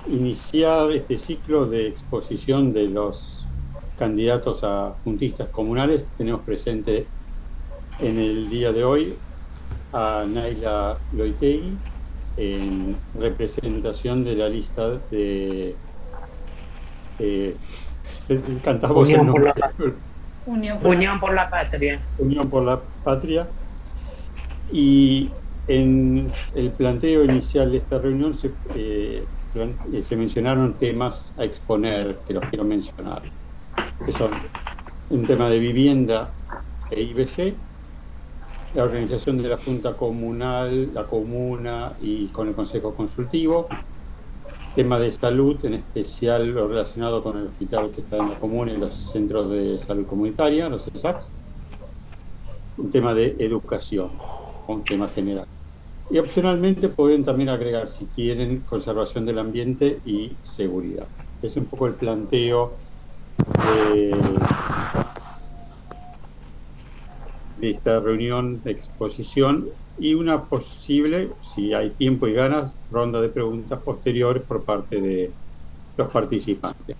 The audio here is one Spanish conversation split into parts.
iniciar este ciclo de exposición de los candidatos a juntistas comunales. Tenemos presente en el día de hoy a Naila Loitegui en representación de la lista de cantamos el Unión por nombre, la Patria. Unión por la Unión por la Patria. Unión por la Patria. Y en el planteo inicial de esta reunión se mencionaron temas a exponer, que los quiero mencionar, que son un tema de vivienda e IBC, la organización de la Junta Comunal, la Comuna y con el Consejo Consultivo, tema de salud, en especial lo relacionado con el hospital que está en la comuna y los centros de salud comunitaria, los ESACs, un tema de educación, un tema general. Y opcionalmente pueden también agregar, si quieren, conservación del ambiente y seguridad. Es un poco el planteo de, de esta reunión de exposición y una posible, si hay tiempo y ganas, ronda de preguntas posteriores por parte de los participantes.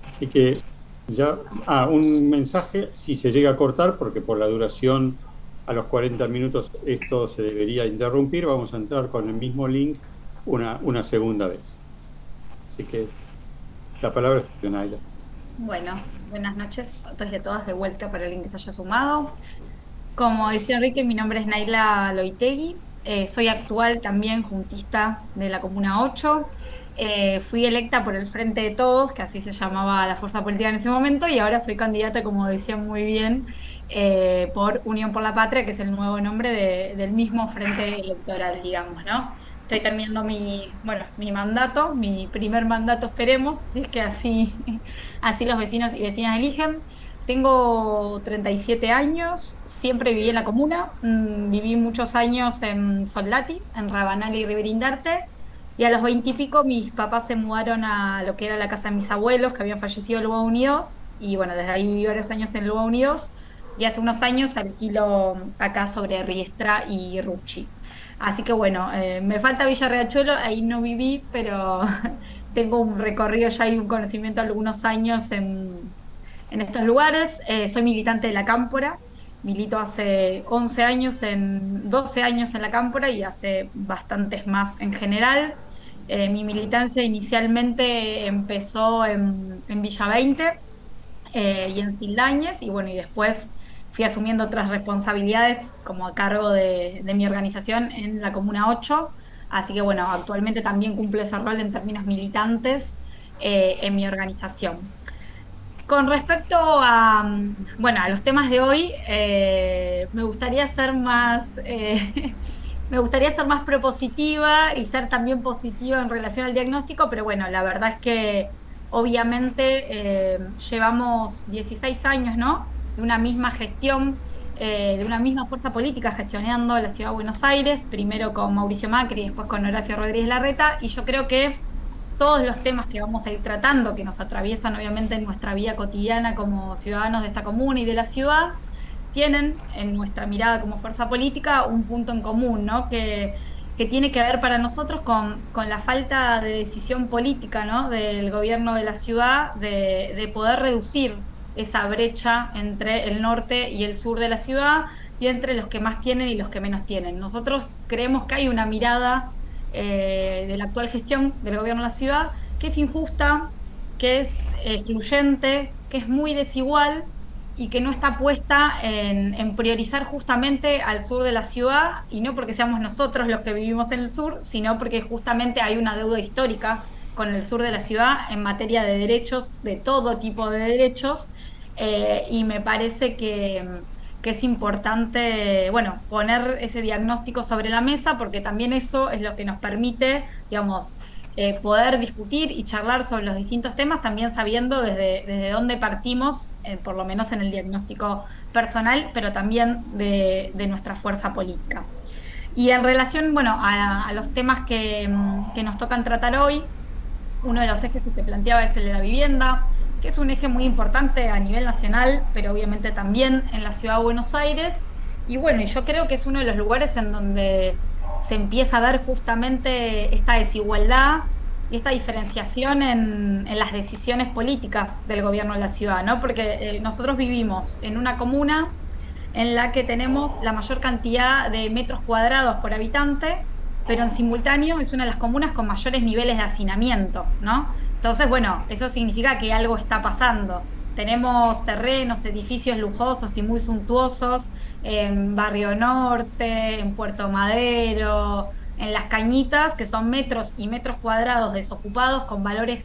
Así que ya, un mensaje, si se llega a cortar, porque por la duración a los 40 minutos esto se debería interrumpir, vamos a entrar con el mismo link una segunda vez. Así que la palabra es de Naila. Bueno, buenas noches a todos y a todas de vuelta para alguien que se haya sumado. Como decía Enrique, mi nombre es Naila Loitegui. Soy actual también juntista de la Comuna 8. Fui electa por el Frente de Todos, que así se llamaba la fuerza política en ese momento, y ahora soy candidata, como decía muy bien, por Unión por la Patria, que es el nuevo nombre del mismo frente electoral, digamos, ¿no? Estoy terminando mi mandato, mi primer mandato, esperemos, si es que así, así los vecinos y vecinas eligen. Tengo 37 años, siempre viví en la comuna, viví muchos años en Soldati, en Rabanal y Riverindarte, y a los 20 y pico mis papás se mudaron a lo que era la casa de mis abuelos, que habían fallecido en Lugo Unidos, y bueno, desde ahí viví varios años en Lugo Unidos, y hace unos años alquilo acá sobre Riestra y Ruchi. Así que bueno, me falta Villa Riachuelo, ahí no viví, pero tengo un recorrido ya y un conocimiento de algunos años en estos lugares. Soy militante de la Cámpora, milito hace 11 años, 12 años en la Cámpora y hace bastantes más en general. Mi militancia inicialmente empezó en Villa 20 y en Sildañez, y bueno, y después fui asumiendo otras responsabilidades como a cargo de mi organización en la Comuna 8. Así que bueno, actualmente también cumplo ese rol en términos militantes en mi organización. Con respecto a, bueno, a los temas de hoy, me gustaría ser más, me gustaría ser más propositiva y ser también positiva en relación al diagnóstico, pero bueno, la verdad es que obviamente llevamos 16 años, ¿no? De una misma gestión, de una misma fuerza política gestionando la ciudad de Buenos Aires, primero con Mauricio Macri y después con Horacio Rodríguez Larreta, y yo creo que todos los temas que vamos a ir tratando, que nos atraviesan obviamente en nuestra vida cotidiana como ciudadanos de esta comuna y de la ciudad, tienen en nuestra mirada como fuerza política un punto en común, ¿no? Que tiene que ver para nosotros con la falta de decisión política, ¿no? Del gobierno de la ciudad de poder reducir esa brecha entre el norte y el sur de la ciudad y entre los que más tienen y los que menos tienen. Nosotros creemos que hay una mirada de la actual gestión del gobierno de la ciudad, que es injusta, que es excluyente, que es muy desigual y que no está puesta en priorizar justamente al sur de la ciudad, y no porque seamos nosotros los que vivimos en el sur, sino porque justamente hay una deuda histórica con el sur de la ciudad en materia de derechos, de todo tipo de derechos, y me parece que es importante, bueno, poner ese diagnóstico sobre la mesa, porque también eso es lo que nos permite, digamos, poder discutir y charlar sobre los distintos temas, también sabiendo desde dónde partimos, por lo menos en el diagnóstico personal, pero también de nuestra fuerza política. Y en relación, bueno, a los temas que nos tocan tratar hoy, uno de los ejes que se planteaba es el de la vivienda, que es un eje muy importante a nivel nacional, pero obviamente también en la ciudad de Buenos Aires. Y bueno, y yo creo que es uno de los lugares en donde se empieza a ver justamente esta desigualdad y esta diferenciación en las decisiones políticas del gobierno de la ciudad, ¿no? Porque nosotros vivimos en una comuna en la que tenemos la mayor cantidad de metros cuadrados por habitante, pero en simultáneo es una de las comunas con mayores niveles de hacinamiento, ¿no? Entonces, bueno, eso significa que algo está pasando. Tenemos terrenos, edificios lujosos y muy suntuosos en Barrio Norte, en Puerto Madero, en Las Cañitas, que son metros y metros cuadrados desocupados con valores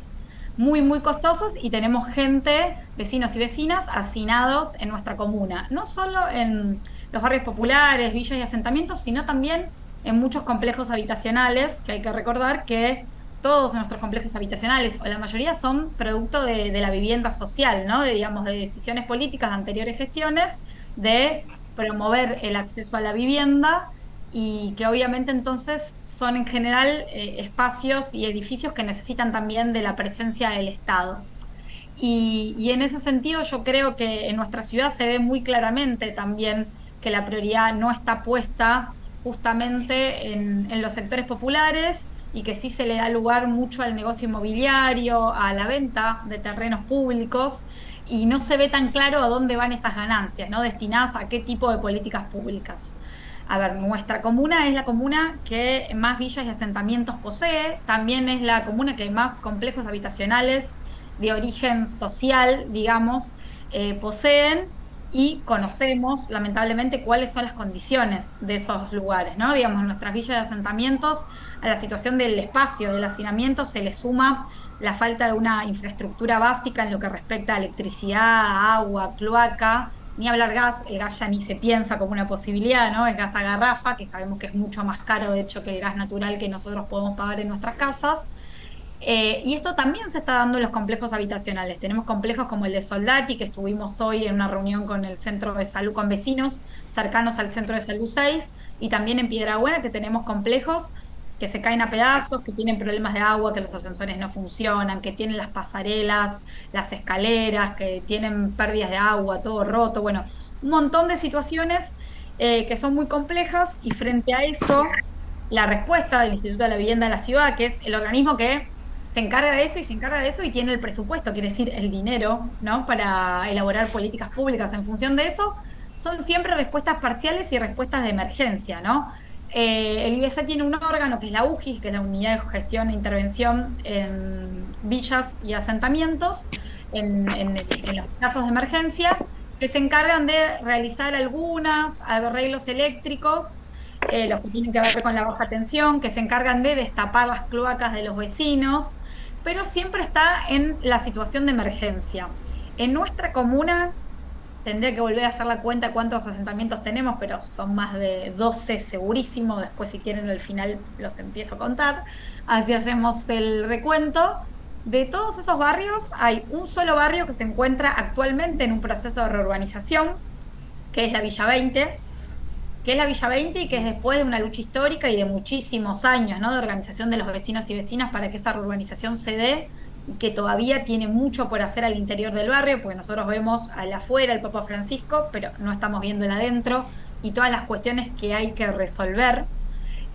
muy, muy costosos y tenemos gente, vecinos y vecinas, hacinados en nuestra comuna. No solo en los barrios populares, villas y asentamientos, sino también en muchos complejos habitacionales, que hay que recordar que todos nuestros complejos habitacionales, o la mayoría, son producto de la vivienda social, ¿no? De, digamos, de decisiones políticas de anteriores gestiones, de promover el acceso a la vivienda y que obviamente entonces son en general espacios y edificios que necesitan también de la presencia del Estado. Y en ese sentido yo creo que en nuestra ciudad se ve muy claramente también que la prioridad no está puesta justamente en los sectores populares y que sí se le da lugar mucho al negocio inmobiliario, a la venta de terrenos públicos y no se ve tan claro a dónde van esas ganancias, ¿no? Destinadas a qué tipo de políticas públicas. A ver, nuestra comuna es la comuna que más villas y asentamientos posee, también es la comuna que más complejos habitacionales de origen social, digamos, poseen y conocemos, lamentablemente, cuáles son las condiciones de esos lugares, ¿no? Digamos, en nuestras villas de asentamientos, a la situación del espacio, del hacinamiento, se le suma la falta de una infraestructura básica en lo que respecta a electricidad, agua, cloaca, ni hablar gas, el gas ya ni se piensa como una posibilidad, ¿no? Es gas a garrafa, que sabemos que es mucho más caro, de hecho, que el gas natural que nosotros podemos pagar en nuestras casas. Y esto también se está dando en los complejos habitacionales. Tenemos complejos como el de Soldati, que estuvimos hoy en una reunión con el centro de salud, con vecinos cercanos al centro de salud 6, y también en Piedrabuena, que tenemos complejos que se caen a pedazos, que tienen problemas de agua, que los ascensores no funcionan, que tienen las pasarelas, las escaleras, que tienen pérdidas de agua, todo roto. Bueno, un montón de situaciones que son muy complejas y frente a eso, la respuesta del Instituto de la Vivienda de la Ciudad, que es el organismo que se encarga de eso y se encarga de eso y tiene el presupuesto, quiere decir el dinero, ¿no? Para elaborar políticas públicas en función de eso, son siempre respuestas parciales y respuestas de emergencia, ¿no? El IBC tiene un órgano que es la UGI, que es la Unidad de Gestión e Intervención en Villas y Asentamientos, en los casos de emergencia, que se encargan de realizar algunas arreglos eléctricos, los que tienen que ver con la baja tensión, que se encargan de destapar las cloacas de los vecinos, pero siempre está en la situación de emergencia. En nuestra comuna, tendría que volver a hacer la cuenta cuántos asentamientos tenemos, pero son más de 12 segurísimo. Después, si quieren, al final los empiezo a contar. Así hacemos el recuento. De todos esos barrios, hay un solo barrio que se encuentra actualmente en un proceso de reurbanización, que es la Villa 20, que es la Villa 20 y que es después de una lucha histórica y de muchísimos años, ¿no? De organización de los vecinos y vecinas para que esa urbanización se dé y que todavía tiene mucho por hacer al interior del barrio, porque nosotros vemos al afuera el Papa Francisco, pero no estamos viendo el adentro y todas las cuestiones que hay que resolver.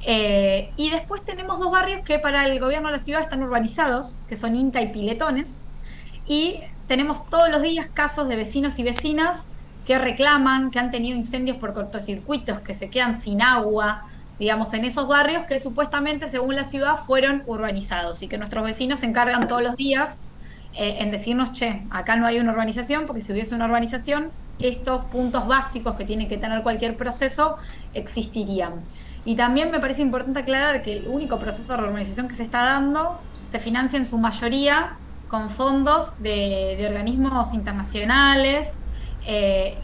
Y después tenemos dos barrios que para el gobierno de la ciudad están urbanizados, que son Inca y Piletones, y tenemos todos los días casos de vecinos y vecinas que reclaman que han tenido incendios por cortocircuitos, que se quedan sin agua, digamos, en esos barrios que supuestamente, según la ciudad, fueron urbanizados y que nuestros vecinos se encargan todos los días en decirnos, che, acá no hay una urbanización, porque si hubiese una urbanización, estos puntos básicos que tiene que tener cualquier proceso existirían. Y también me parece importante aclarar que el único proceso de urbanización que se está dando se financia en su mayoría con fondos de organismos internacionales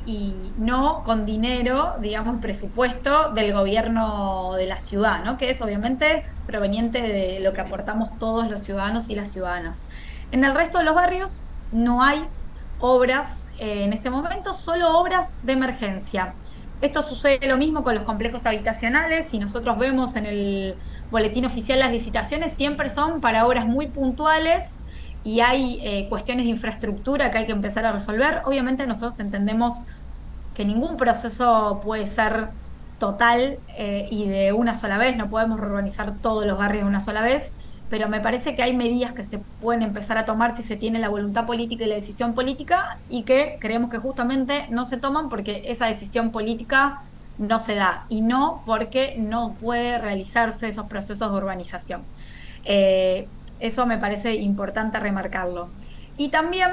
y no con dinero, digamos, presupuesto del gobierno de la ciudad, ¿no? Que es obviamente proveniente de lo que aportamos todos los ciudadanos y las ciudadanas. En el resto de los barrios no hay obras en este momento, solo obras de emergencia. Esto sucede lo mismo con los complejos habitacionales. Si nosotros vemos en el boletín oficial las licitaciones, siempre son para obras muy puntuales y hay cuestiones de infraestructura que hay que empezar a resolver. Obviamente nosotros entendemos que ningún proceso puede ser total y de una sola vez, no podemos reurbanizar todos los barrios de una sola vez, pero me parece que hay medidas que se pueden empezar a tomar si se tiene la voluntad política y la decisión política y que creemos que justamente no se toman porque esa decisión política no se da y no porque no puede realizarse esos procesos de urbanización. Eso me parece importante remarcarlo. Y también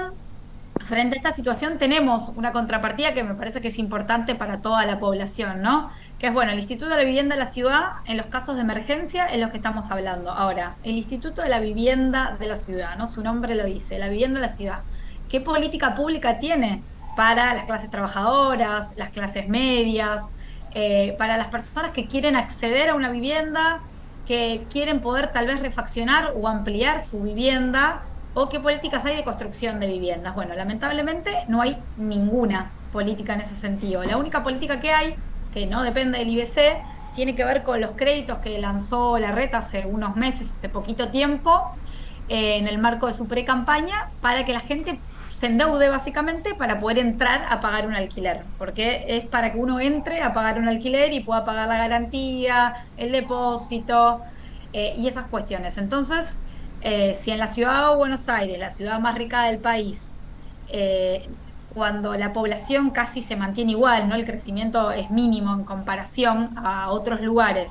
frente a esta situación tenemos una contrapartida que me parece que es importante para toda la población, ¿no? Que es, bueno, el Instituto de la Vivienda de la Ciudad en los casos de emergencia en los que estamos hablando. Ahora, el Instituto de la Vivienda de la Ciudad, ¿no? Su nombre lo dice, la vivienda de la ciudad. ¿Qué política pública tiene para las clases trabajadoras, las clases medias, para las personas que quieren acceder a una vivienda, que quieren poder tal vez refaccionar o ampliar su vivienda? ¿O qué políticas hay de construcción de viviendas? Bueno, lamentablemente no hay ninguna política en ese sentido. La única política que hay, que no depende del IBC, tiene que ver con los créditos que lanzó la Reta hace unos meses, hace poquito tiempo, en el marco de su pre-campaña, para que la gente se endeude básicamente para poder entrar a pagar un alquiler, porque es para que uno entre a pagar un alquiler y pueda pagar la garantía, el depósito y esas cuestiones. Entonces, si en la ciudad de Buenos Aires, la ciudad más rica del país, cuando la población casi se mantiene igual, ¿no? El crecimiento es mínimo en comparación a otros lugares,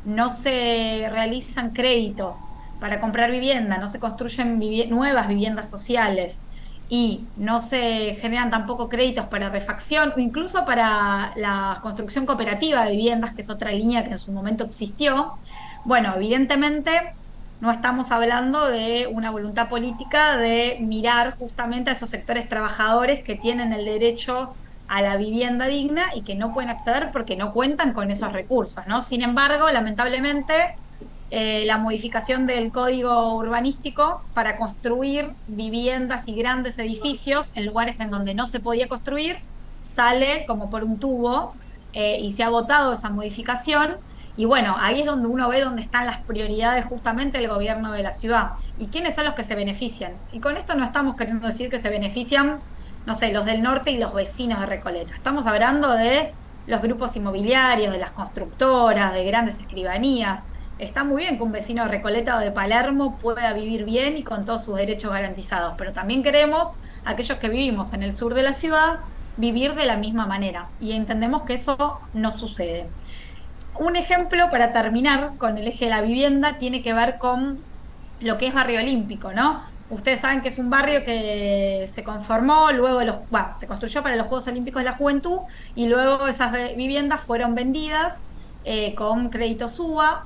no se realizan créditos para comprar vivienda, no se construyen nuevas viviendas sociales y no se generan tampoco créditos para refacción o incluso para la construcción cooperativa de viviendas, que es otra línea que en su momento existió. Bueno, evidentemente no estamos hablando de una voluntad política de mirar justamente a esos sectores trabajadores que tienen el derecho a la vivienda digna y que no pueden acceder porque no cuentan con esos recursos, ¿no? Sin embargo, lamentablemente, la modificación del código urbanístico para construir viviendas y grandes edificios en lugares en donde no se podía construir sale como por un tubo y se ha votado esa modificación. Y bueno, ahí es donde uno ve dónde están las prioridades justamente del gobierno de la ciudad y quiénes son los que se benefician. Y con esto no estamos queriendo decir que se benefician, no sé, los del norte y los vecinos de Recoleta. Estamos hablando de los grupos inmobiliarios, de las constructoras, de grandes escribanías. Está muy bien que un vecino de Recoleta o de Palermo pueda vivir bien y con todos sus derechos garantizados, pero también queremos, aquellos que vivimos en el sur de la ciudad, vivir de la misma manera. Y entendemos que eso no sucede. Un ejemplo para terminar con el eje de la vivienda tiene que ver con lo que es Barrio Olímpico, ¿no? Ustedes saben que es un barrio que se conformó, luego bueno, se construyó para los Juegos Olímpicos de la Juventud y luego esas viviendas fueron vendidas con créditos UBA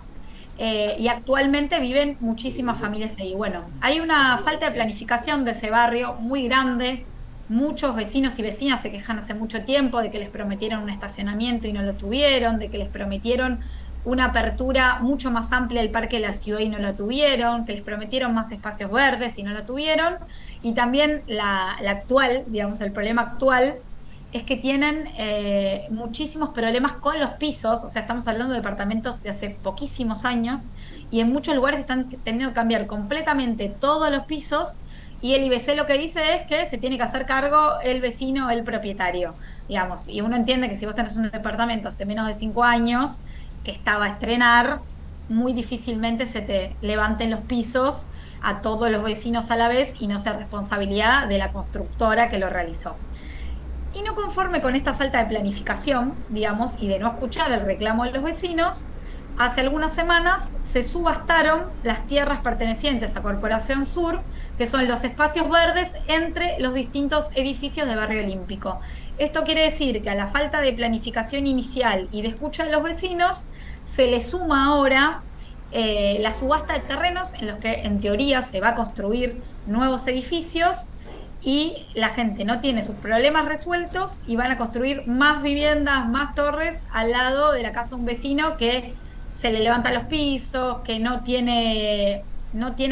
y actualmente viven muchísimas familias ahí. Bueno, hay una falta de planificación de ese barrio muy grande. Muchos vecinos y vecinas se quejan hace mucho tiempo de que les prometieron un estacionamiento y no lo tuvieron, de que les prometieron una apertura mucho más amplia del parque de la ciudad y no la tuvieron, que les prometieron más espacios verdes y no lo tuvieron. Y también la actual, digamos, el problema actual es que tienen muchísimos problemas con los pisos, o sea, estamos hablando de departamentos de hace poquísimos años y en muchos lugares están teniendo que cambiar completamente todos los pisos y el IBC lo que dice es que se tiene que hacer cargo el vecino, el propietario, digamos, y uno entiende que si vos tenés un departamento hace menos de 5 años que estaba a estrenar, muy difícilmente se te levanten los pisos a todos los vecinos a la vez y no sea responsabilidad de la constructora que lo realizó. Y no conforme con esta falta de planificación, digamos, y de no escuchar el reclamo de los vecinos, hace algunas semanas se subastaron las tierras pertenecientes a Corporación Sur, que son los espacios verdes entre los distintos edificios de Barrio Olímpico. Esto quiere decir que a la falta de planificación inicial y de escucha de los vecinos, se le suma ahora la subasta de terrenos en los que en teoría se va a construir nuevos edificios y la gente no tiene sus problemas resueltos y van a construir más viviendas, más torres al lado de la casa de un vecino que se le levantan los pisos, que no tiene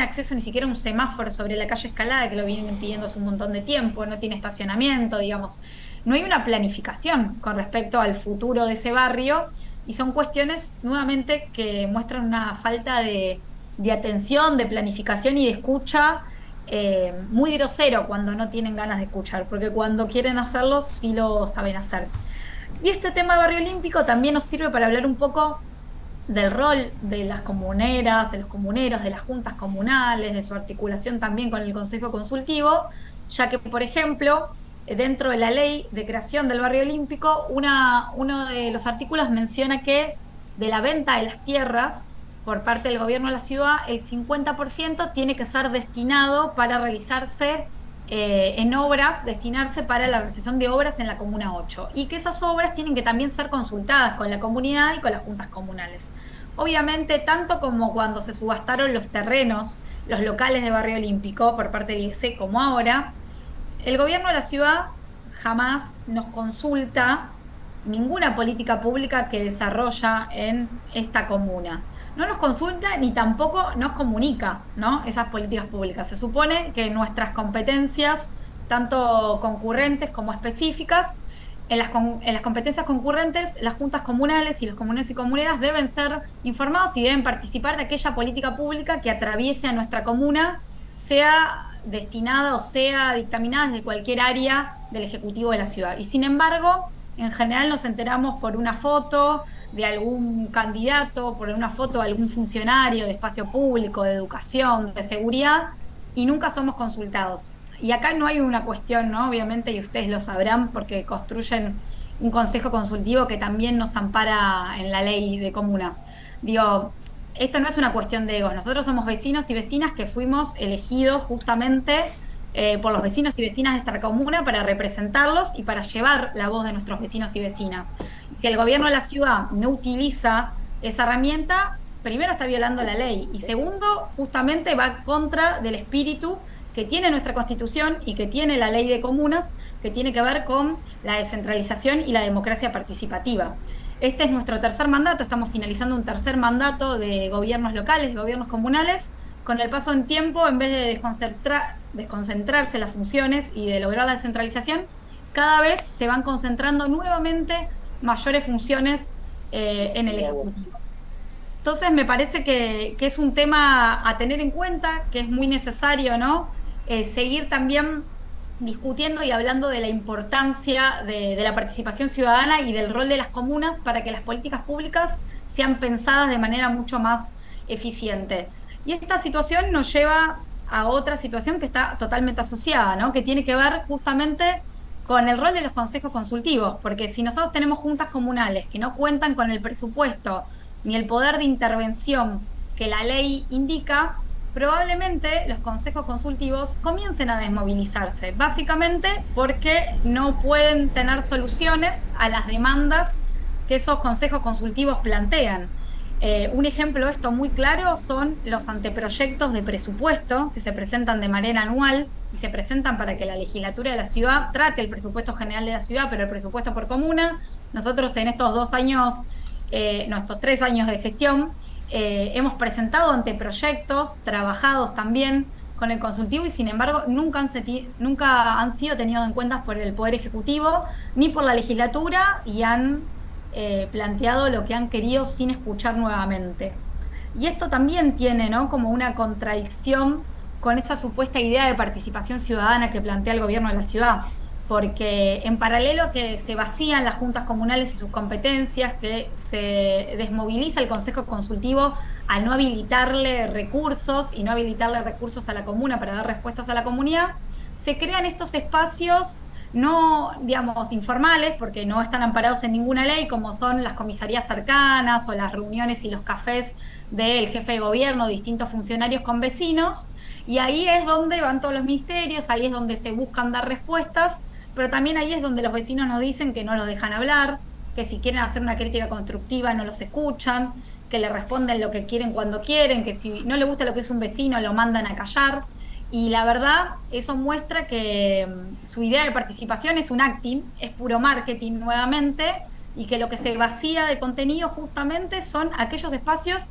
acceso ni siquiera a un semáforo sobre la calle Escalada, que lo vienen pidiendo hace un montón de tiempo, no tiene estacionamiento, digamos. No hay una planificación con respecto al futuro de ese barrio y son cuestiones nuevamente que muestran una falta de atención, de planificación y de escucha muy grosero cuando no tienen ganas de escuchar, porque cuando quieren hacerlo sí lo saben hacer. Y este tema de Barrio Olímpico también nos sirve para hablar un poco del rol de las comuneras, de los comuneros, de las juntas comunales, de su articulación también con el Consejo Consultivo, ya que, por ejemplo, dentro de la ley de creación del barrio olímpico, uno de los artículos menciona que de la venta de las tierras por parte del gobierno de la ciudad, el 50% tiene que ser destinado para realizarse en obras, destinarse para la realización de obras en la Comuna 8 y que esas obras tienen que también ser consultadas con la comunidad y con las juntas comunales. Obviamente, tanto como cuando se subastaron los terrenos, los locales de Barrio Olímpico por parte del IEC como ahora, el gobierno de la ciudad jamás nos consulta ninguna política pública que desarrolla en esta comuna. No nos consulta ni tampoco nos comunica, ¿no? Esas políticas públicas. Se supone que nuestras competencias, tanto concurrentes como específicas, en las competencias concurrentes, las juntas comunales y los comuneros y comuneras deben ser informados y deben participar de aquella política pública que atraviese a nuestra comuna, sea destinada o sea dictaminada desde cualquier área del Ejecutivo de la ciudad. Y sin embargo, en general nos enteramos por una foto de algún candidato, por una foto de algún funcionario de espacio público, de educación, de seguridad, y nunca somos consultados. Y acá no hay una cuestión, ¿no? Obviamente, y ustedes lo sabrán porque construyen un consejo consultivo que también nos ampara en la ley de comunas. Digo, esto no es una cuestión de egos. Nosotros somos vecinos y vecinas que fuimos elegidos justamente por los vecinos y vecinas de esta comuna para representarlos y para llevar la voz de nuestros vecinos y vecinas. Si el gobierno de la ciudad no utiliza esa herramienta, primero está violando la ley y segundo, justamente va contra del espíritu que tiene nuestra Constitución y que tiene la ley de comunas, que tiene que ver con la descentralización y la democracia participativa. Este es nuestro tercer mandato, estamos finalizando un tercer mandato de gobiernos locales, de gobiernos comunales. Con el paso del tiempo, en vez de desconcentrarse las funciones y de lograr la descentralización, cada vez se van concentrando nuevamente mayores funciones en el Ejecutivo. Entonces, me parece que es un tema a tener en cuenta, que es muy necesario, ¿no? Seguir también discutiendo y hablando de la importancia de la participación ciudadana y del rol de las comunas para que las políticas públicas sean pensadas de manera mucho más eficiente. Y esta situación nos lleva a otra situación que está totalmente asociada, ¿no? Que tiene que ver justamente con el rol de los consejos consultivos, porque si nosotros tenemos juntas comunales que no cuentan con el presupuesto ni el poder de intervención que la ley indica, probablemente los consejos consultivos comiencen a desmovilizarse, básicamente porque no pueden tener soluciones a las demandas que esos consejos consultivos plantean. Un ejemplo de esto muy claro son los anteproyectos de presupuesto que se presentan de manera anual y se presentan para que la legislatura de la ciudad trate el presupuesto general de la ciudad, pero el presupuesto por comuna. Nosotros en estos 2 años, nuestros 3 años de gestión, hemos presentado anteproyectos, trabajados también con el consultivo y sin embargo nunca han sido tenidos en cuenta por el Poder Ejecutivo ni por la legislatura y han planteado lo que han querido sin escuchar nuevamente. Y esto también tiene, ¿no? Como una contradicción con esa supuesta idea de participación ciudadana que plantea el gobierno de la ciudad, porque en paralelo a que se vacían las juntas comunales y sus competencias, que se desmoviliza el Consejo Consultivo al no habilitarle recursos y no habilitarle recursos a la comuna para dar respuestas a la comunidad, se crean estos espacios no, digamos, informales, porque no están amparados en ninguna ley, como son las comisarías cercanas o las reuniones y los cafés del jefe de gobierno, distintos funcionarios con vecinos, y ahí es donde van todos los ministerios, ahí es donde se buscan dar respuestas, pero también ahí es donde los vecinos nos dicen que no los dejan hablar, que si quieren hacer una crítica constructiva no los escuchan, que le responden lo que quieren cuando quieren, que si no le gusta lo que es un vecino lo mandan a callar. Y la verdad, eso muestra que su idea de participación es un acting, es puro marketing nuevamente, y que lo que se vacía de contenido justamente son aquellos espacios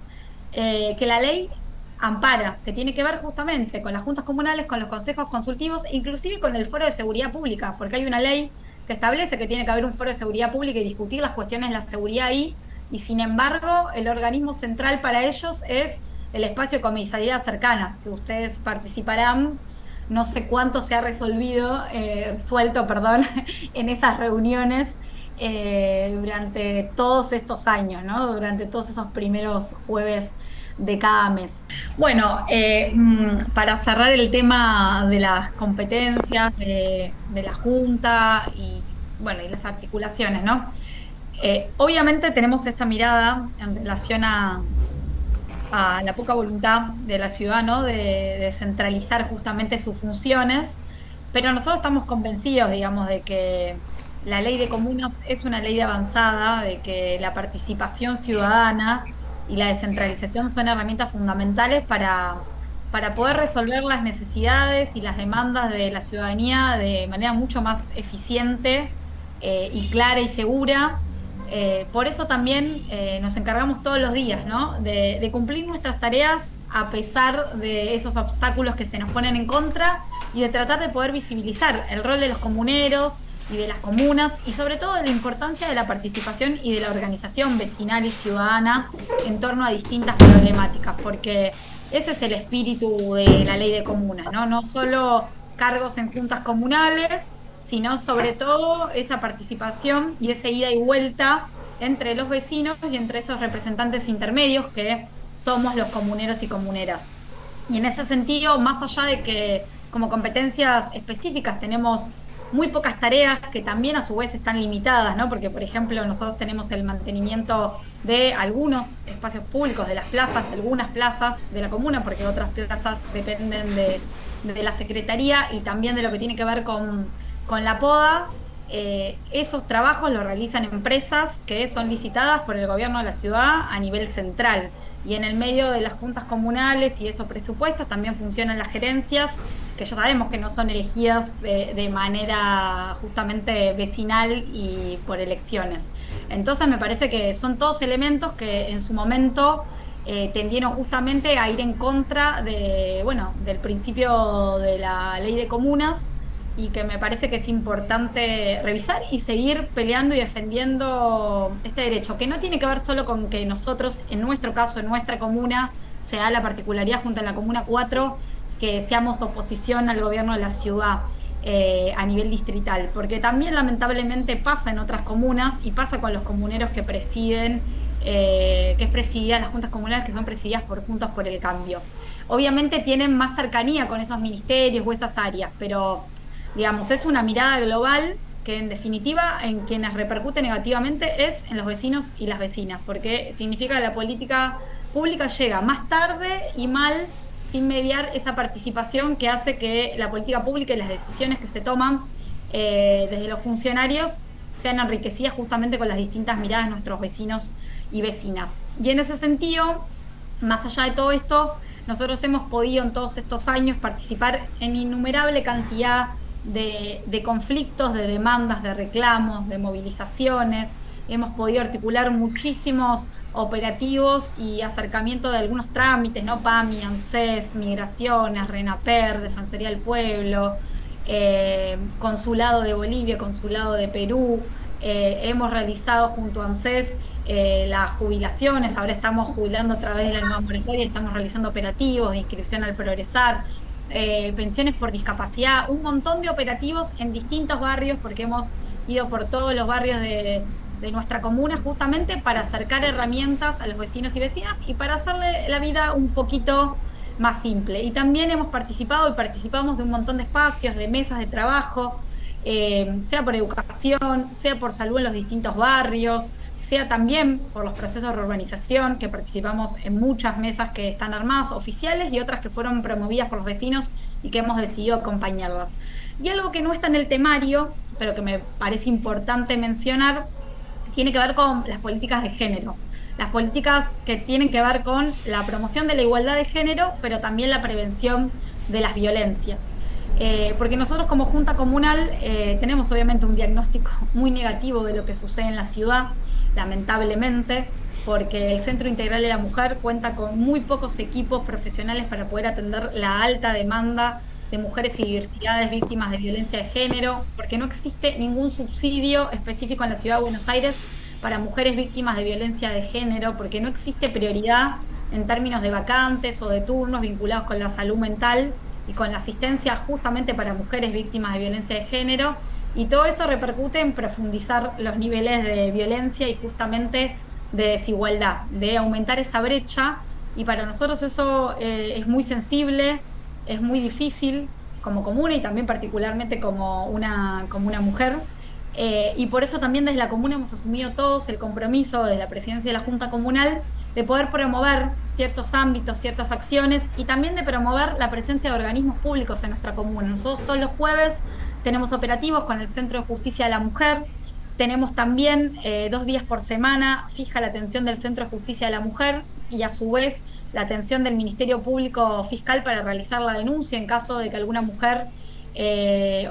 que la ley ampara, que tiene que ver justamente con las juntas comunales, con los consejos consultivos e inclusive con el foro de seguridad pública, porque hay una ley que establece que tiene que haber un foro de seguridad pública y discutir las cuestiones de la seguridad ahí, y sin embargo, el organismo central para ellos es el espacio de comisarías cercanas, que ustedes participarán. No sé cuánto se ha resuelto, perdón, en esas reuniones durante todos estos años, ¿no? Durante todos esos primeros jueves de cada mes. Bueno, para cerrar el tema de las competencias de la Junta y, bueno, y las articulaciones, ¿no? Obviamente tenemos esta mirada en relación a la poca voluntad de la ciudad, ¿no? De centralizar justamente sus funciones, pero nosotros estamos convencidos, digamos, de que la ley de comunas es una ley de avanzada, de que la participación ciudadana y la descentralización son herramientas fundamentales para poder resolver las necesidades y las demandas de la ciudadanía de manera mucho más eficiente, y clara y segura. Por eso también nos encargamos todos los días, ¿no? De cumplir nuestras tareas a pesar de esos obstáculos que se nos ponen en contra y de tratar de poder visibilizar el rol de los comuneros y de las comunas y sobre todo de la importancia de la participación y de la organización vecinal y ciudadana en torno a distintas problemáticas, porque ese es el espíritu de la ley de comunas, ¿no? No solo cargos en juntas comunales, sino sobre todo esa participación y esa ida y vuelta entre los vecinos y entre esos representantes intermedios que somos los comuneros y comuneras. Y en ese sentido, más allá de que como competencias específicas tenemos muy pocas tareas que también a su vez están limitadas, ¿no? Porque, por ejemplo, nosotros tenemos el mantenimiento de algunos espacios públicos, de las plazas, de algunas plazas de la comuna, porque otras plazas dependen de la secretaría y también de lo que tiene que ver con la poda. Esos trabajos los realizan empresas que son licitadas por el gobierno de la ciudad a nivel central. Y en el medio de las juntas comunales y esos presupuestos también funcionan las gerencias, que ya sabemos que no son elegidas de manera justamente vecinal y por elecciones. Entonces me parece que son todos elementos que en su momento tendieron justamente a ir en contra de, bueno, del principio de la ley de comunas y que me parece que es importante revisar y seguir peleando y defendiendo este derecho, que no tiene que ver solo con que nosotros, en nuestro caso, en nuestra comuna, se da la particularidad junto a la Comuna 4, que seamos oposición al gobierno de la ciudad a nivel distrital, porque también lamentablemente pasa en otras comunas y pasa con los comuneros que presiden, que es presidida las juntas comunales que son presididas por Juntos por el Cambio. Obviamente tienen más cercanía con esos ministerios o esas áreas, pero digamos, es una mirada global que en definitiva en quienes repercute negativamente es en los vecinos y las vecinas, porque significa que la política pública llega más tarde y mal sin mediar esa participación que hace que la política pública y las decisiones que se toman desde los funcionarios sean enriquecidas justamente con las distintas miradas de nuestros vecinos y vecinas. Y en ese sentido, más allá de todo esto, nosotros hemos podido en todos estos años participar en innumerable cantidad de conflictos, de demandas, de reclamos, de movilizaciones. Hemos podido articular muchísimos operativos y acercamiento de algunos trámites, ¿no? PAMI, ANSES, Migraciones, RENAPER, Defensoría del Pueblo, Consulado de Bolivia, Consulado de Perú. Hemos realizado junto a ANSES las jubilaciones, ahora estamos jubilando a través de la nueva moratoria, estamos realizando operativos de inscripción al Progresar, pensiones por discapacidad, un montón de operativos en distintos barrios, porque hemos ido por todos los barrios de nuestra comuna justamente para acercar herramientas a los vecinos y vecinas y para hacerle la vida un poquito más simple. Y también hemos participado y participamos de un montón de espacios, de mesas de trabajo, sea por educación, sea por salud en los distintos barrios, sea también por los procesos de urbanización, que participamos en muchas mesas que están armadas, oficiales, y otras que fueron promovidas por los vecinos y que hemos decidido acompañarlas. Y algo que no está en el temario, pero que me parece importante mencionar, tiene que ver con las políticas de género. Las políticas que tienen que ver con la promoción de la igualdad de género, pero también la prevención de las violencias. Porque nosotros como Junta Comunal tenemos obviamente un diagnóstico muy negativo de lo que sucede en la ciudad, lamentablemente, porque el Centro Integral de la Mujer cuenta con muy pocos equipos profesionales para poder atender la alta demanda de mujeres y diversidades víctimas de violencia de género, porque no existe ningún subsidio específico en la Ciudad de Buenos Aires para mujeres víctimas de violencia de género, porque no existe prioridad en términos de vacantes o de turnos vinculados con la salud mental y con la asistencia justamente para mujeres víctimas de violencia de género. Y todo eso repercute en profundizar los niveles de violencia y justamente de desigualdad, de aumentar esa brecha. Y para nosotros eso es muy sensible, es muy difícil como comuna y también particularmente como una mujer. Y por eso también desde la comuna hemos asumido todos el compromiso desde la presidencia de la Junta Comunal de poder promover ciertos ámbitos, ciertas acciones y también de promover la presencia de organismos públicos en nuestra comuna. Nosotros todos los jueves tenemos operativos con el Centro de Justicia de la Mujer. Tenemos también 2 días por semana fija la atención del Centro de Justicia de la Mujer y a su vez la atención del Ministerio Público Fiscal para realizar la denuncia en caso de que alguna mujer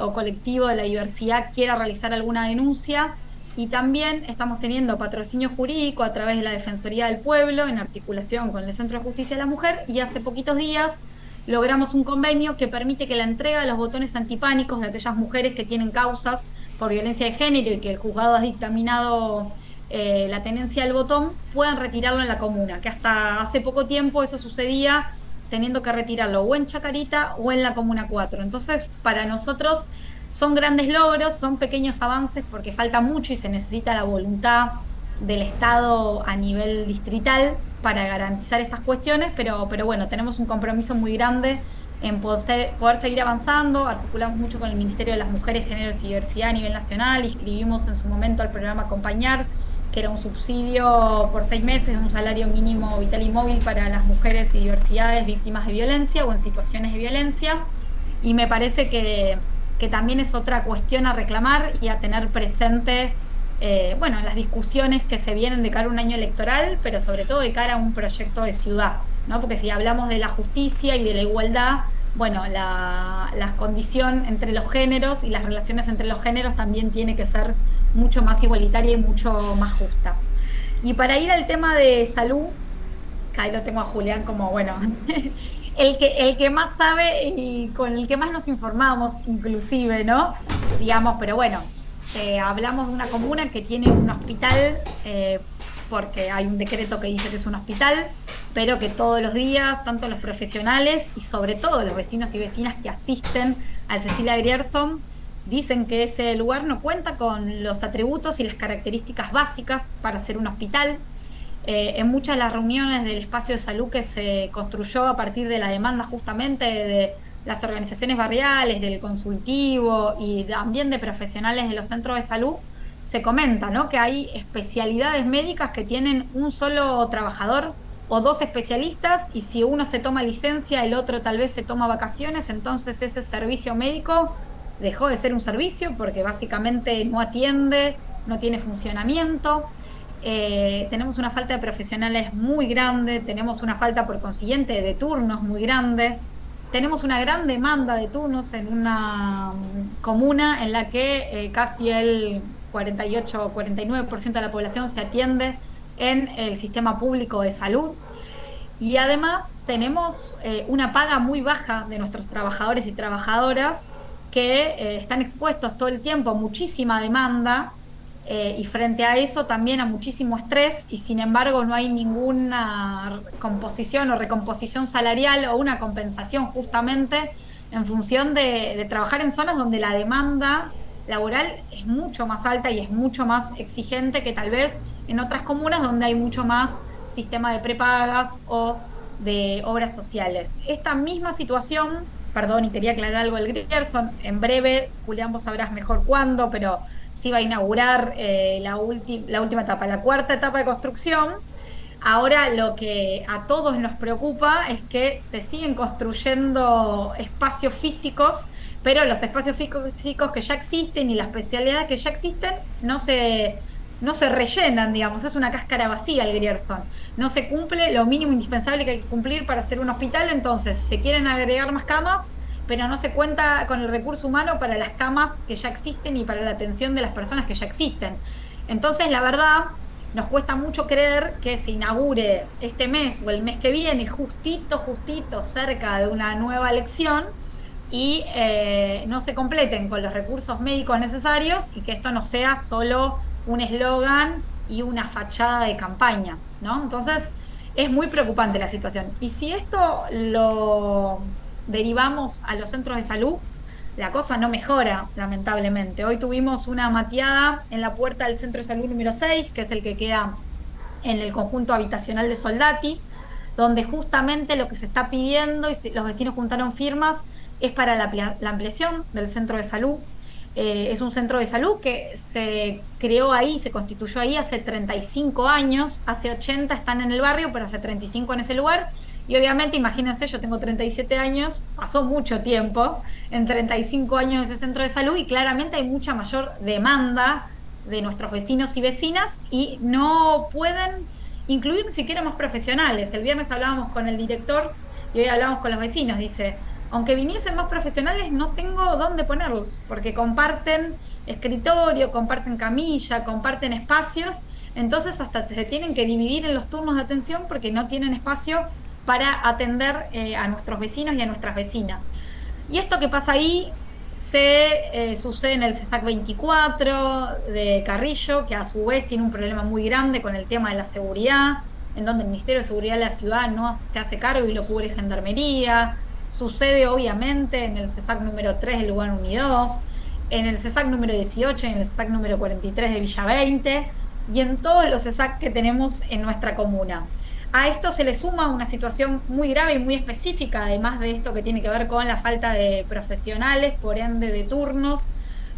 o colectivo de la diversidad quiera realizar alguna denuncia. Y también estamos teniendo patrocinio jurídico a través de la Defensoría del Pueblo en articulación con el Centro de Justicia de la Mujer y hace poquitos días logramos un convenio que permite que la entrega de los botones antipánicos de aquellas mujeres que tienen causas por violencia de género y que el juzgado ha dictaminado la tenencia del botón, puedan retirarlo en la comuna, que hasta hace poco tiempo eso sucedía teniendo que retirarlo o en Chacarita o en la Comuna 4. Entonces, para nosotros son grandes logros, son pequeños avances porque falta mucho y se necesita la voluntad del Estado a nivel distrital para garantizar estas cuestiones, pero bueno, tenemos un compromiso muy grande en poder seguir avanzando, articulamos mucho con el Ministerio de las Mujeres, Géneros y Diversidad a nivel nacional, inscribimos en su momento al programa Acompañar, que era un subsidio por 6 meses, un salario mínimo vital y móvil para las mujeres y diversidades víctimas de violencia o en situaciones de violencia, y me parece que también es otra cuestión a reclamar y a tener presente bueno, en las discusiones que se vienen de cara a un año electoral, pero sobre todo de cara a un proyecto de ciudad, ¿no? Porque si hablamos de la justicia y de la igualdad, bueno, la condición entre los géneros y las relaciones entre los géneros también tiene que ser mucho más igualitaria y mucho más justa. Y para ir al tema de salud, que ahí lo tengo a Julián como, bueno, el que más sabe y con el que más nos informamos, inclusive, ¿no? Digamos, pero bueno, hablamos de una comuna que tiene un hospital, porque hay un decreto que dice que es un hospital, pero que todos los días, tanto los profesionales y sobre todo los vecinos y vecinas que asisten al Cecilia Grierson, dicen que ese lugar no cuenta con los atributos y las características básicas para ser un hospital. En muchas de las reuniones del espacio de salud que se construyó a partir de la demanda justamente de las organizaciones barriales, del consultivo y también de profesionales de los centros de salud, se comenta, ¿no? Que hay especialidades médicas que tienen un solo trabajador o dos especialistas y si uno se toma licencia, el otro tal vez se toma vacaciones, entonces ese servicio médico dejó de ser un servicio porque básicamente no atiende, no tiene funcionamiento. Tenemos una falta de profesionales muy grande, tenemos una falta por consiguiente de turnos muy grande, tenemos una gran demanda de turnos en una comuna en la que casi el 48 o 49% de la población se atiende en el sistema público de salud. Y además tenemos una paga muy baja de nuestros trabajadores y trabajadoras que están expuestos todo el tiempo a muchísima demanda y frente a eso también a muchísimo estrés y sin embargo no hay ninguna composición o recomposición salarial o una compensación justamente en función de trabajar en zonas donde la demanda laboral es mucho más alta y es mucho más exigente que tal vez en otras comunas donde hay mucho más sistema de prepagas o de obras sociales. Esta misma situación, perdón, y quería aclarar algo del Grierson, en breve, Julián, vos sabrás mejor cuándo, pero se iba a inaugurar la última etapa, la cuarta etapa de construcción. Ahora lo que a todos nos preocupa es que se siguen construyendo espacios físicos, pero los espacios físicos que ya existen y las especialidades que ya existen no se rellenan, digamos, es una cáscara vacía el Grierson. No se cumple lo mínimo indispensable que hay que cumplir para hacer un hospital, entonces se quieren agregar más camas, pero no se cuenta con el recurso humano para las camas que ya existen y para la atención de las personas que ya existen. Entonces, la verdad, nos cuesta mucho creer que se inaugure este mes o el mes que viene, justito, justito, cerca de una nueva elección y no se completen con los recursos médicos necesarios y que esto no sea solo un eslogan y una fachada de campaña, ¿no? Entonces, es muy preocupante la situación. Y si esto lo derivamos a los centros de salud, la cosa no mejora, lamentablemente. Hoy tuvimos una mateada en la puerta del centro de salud número 6, que es el que queda en el conjunto habitacional de Soldati, donde justamente lo que se está pidiendo, y los vecinos juntaron firmas, es para la ampliación del centro de salud. Es un centro de salud que se creó ahí, se constituyó ahí hace 35 años, hace 80 están en el barrio, pero hace 35 en ese lugar. Y obviamente, imagínense, yo tengo 37 años, pasó mucho tiempo en 35 años ese centro de salud y claramente hay mucha mayor demanda de nuestros vecinos y vecinas y no pueden incluir ni siquiera más profesionales. El viernes hablábamos con el director y hoy hablamos con los vecinos. Dice, aunque viniesen más profesionales, no tengo dónde ponerlos, porque comparten escritorio, comparten camilla, comparten espacios, entonces hasta se tienen que dividir en los turnos de atención porque no tienen espacio para atender a nuestros vecinos y a nuestras vecinas. Y esto que pasa ahí sucede en el CESAC 24 de Carrillo, que a su vez tiene un problema muy grande con el tema de la seguridad, en donde el Ministerio de Seguridad de la ciudad no se hace cargo y lo cubre Gendarmería. Sucede obviamente en el CESAC número 3 del Lugano Unidos, en el CESAC número 18 y en el CESAC número 43 de Villa 20, y en todos los CESAC que tenemos en nuestra comuna. A esto se le suma una situación muy grave y muy específica, además de esto que tiene que ver con la falta de profesionales, por ende de turnos,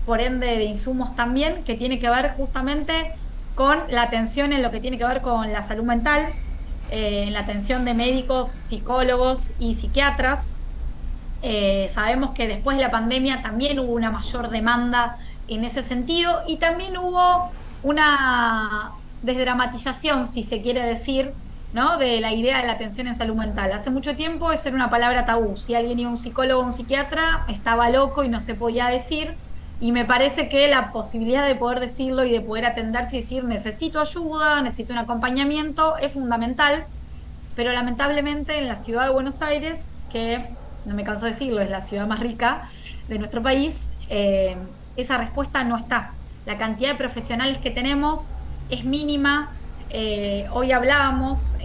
por ende de insumos también, que tiene que ver justamente con la atención en lo que tiene que ver con la salud mental, en la atención de médicos, psicólogos y psiquiatras. Sabemos que después de la pandemia también hubo una mayor demanda en ese sentido y también hubo una desdramatización, si se quiere decir, ¿no? De la idea de la atención en salud mental. Hace mucho tiempo eso era una palabra tabú. Si alguien iba a un psicólogo o un psiquiatra, estaba loco y no se podía decir. Y me parece que la posibilidad de poder decirlo y de poder atenderse y decir necesito ayuda, necesito un acompañamiento, es fundamental, pero lamentablemente en la ciudad de Buenos Aires, que no me canso de decirlo, es la ciudad más rica de nuestro país, esa respuesta no está. La cantidad de profesionales que tenemos es mínima. Hoy hablábamos,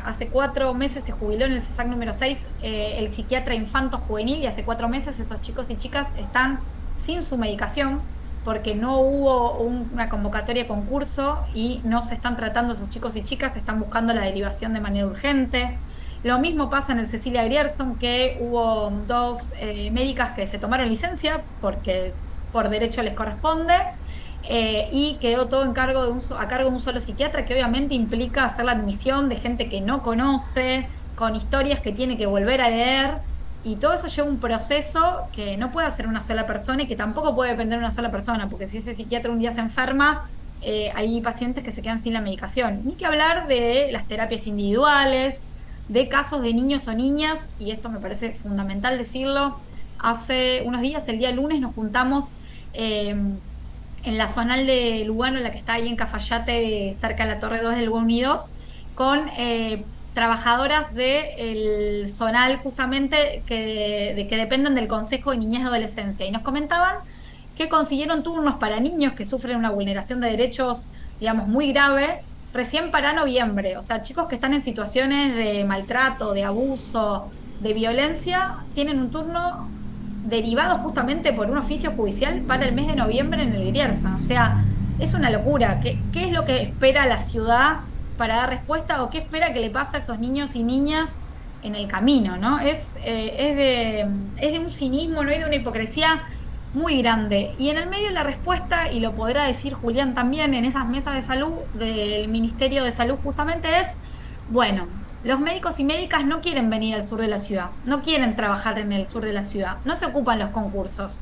hace 4 meses se jubiló en el CESAC número 6 el psiquiatra infanto juvenil y hace 4 meses esos chicos y chicas están sin su medicación porque no hubo una convocatoria concurso y no se están tratando esos chicos y chicas, se están buscando la derivación de manera urgente. Lo mismo pasa en el Cecilia Grierson, que hubo dos médicas que se tomaron licencia porque por derecho les corresponde, y quedó todo a cargo de un solo psiquiatra, que obviamente implica hacer la admisión de gente que no conoce, con historias que tiene que volver a leer, y todo eso lleva un proceso que no puede hacer una sola persona y que tampoco puede depender de una sola persona, porque si ese psiquiatra un día se enferma, hay pacientes que se quedan sin la medicación. Ni que hablar de las terapias individuales, de casos de niños o niñas, y esto me parece fundamental decirlo. Hace unos días, el día lunes, nos juntamos en la zonal de Lugano, la que está ahí en Cafayate, cerca de la Torre 2 del Lugano Unidos, con trabajadoras del zonal justamente que dependen del Consejo de Niñez y Adolescencia. Y nos comentaban que consiguieron turnos para niños que sufren una vulneración de derechos, digamos, muy grave, recién para noviembre. O sea, chicos que están en situaciones de maltrato, de abuso, de violencia, tienen un turno derivado justamente por un oficio judicial para el mes de noviembre en el Grierson. O sea, es una locura. ¿Qué es lo que espera la ciudad para dar respuesta o qué espera que le pase a esos niños y niñas en el camino, ¿no? Es de un cinismo, ¿no? Y de una hipocresía muy grande. Y en el medio de la respuesta, y lo podrá decir Julián también en esas mesas de salud del Ministerio de Salud justamente es, bueno, los médicos y médicas no quieren venir al sur de la ciudad, no quieren trabajar en el sur de la ciudad, no se ocupan los concursos.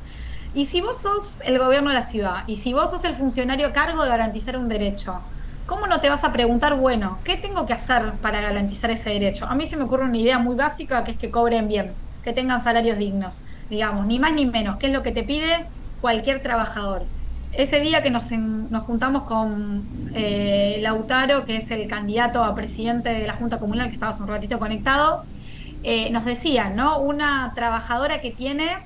Y si vos sos el gobierno de la ciudad y si vos sos el funcionario a cargo de garantizar un derecho, ¿cómo no te vas a preguntar, bueno, qué tengo que hacer para garantizar ese derecho? A mí se me ocurre una idea muy básica que es que cobren bien, que tengan salarios dignos, digamos, ni más ni menos, que es lo que te pide cualquier trabajador. Ese día que nos juntamos con Lautaro, que es el candidato a presidente de la Junta Comunal, que estaba hace un ratito conectado, nos decían, ¿no? Una trabajadora que tiene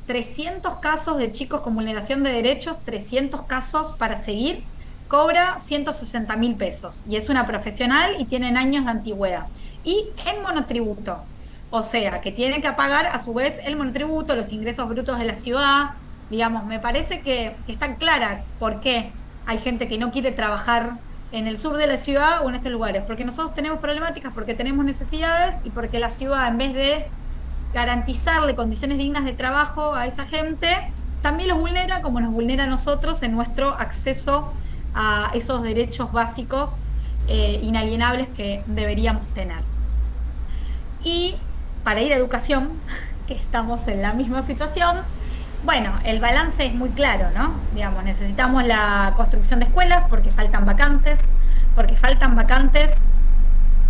300 casos de chicos con vulneración de derechos, 300 casos para seguir, cobra 160.000 pesos. Y es una profesional y tienen años de antigüedad. Y en monotributo. O sea, que tienen que pagar a su vez el monotributo, los ingresos brutos de la ciudad. Digamos, me parece que está clara por qué hay gente que no quiere trabajar en el sur de la ciudad o en estos lugares. Porque nosotros tenemos problemáticas, porque tenemos necesidades y porque la ciudad, en vez de garantizarle condiciones dignas de trabajo a esa gente, también los vulnera como nos vulnera a nosotros en nuestro acceso a esos derechos básicos inalienables que deberíamos tener. Y para ir a educación, que estamos en la misma situación, bueno, el balance es muy claro, ¿no? Digamos, necesitamos la construcción de escuelas porque faltan vacantes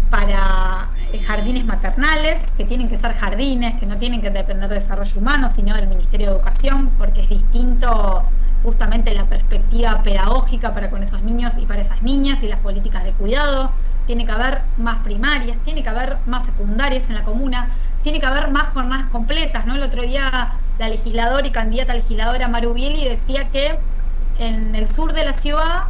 para jardines maternales, que tienen que ser jardines, que no tienen que depender de desarrollo humano, sino del Ministerio de Educación, porque es distinto justamente la perspectiva pedagógica para con esos niños y para esas niñas y las políticas de cuidado. Tiene que haber más primarias, tiene que haber más secundarias en la comuna, tiene que haber más jornadas completas, ¿no? El otro día la legisladora y candidata a legisladora Maru Bieli decía que en el sur de la ciudad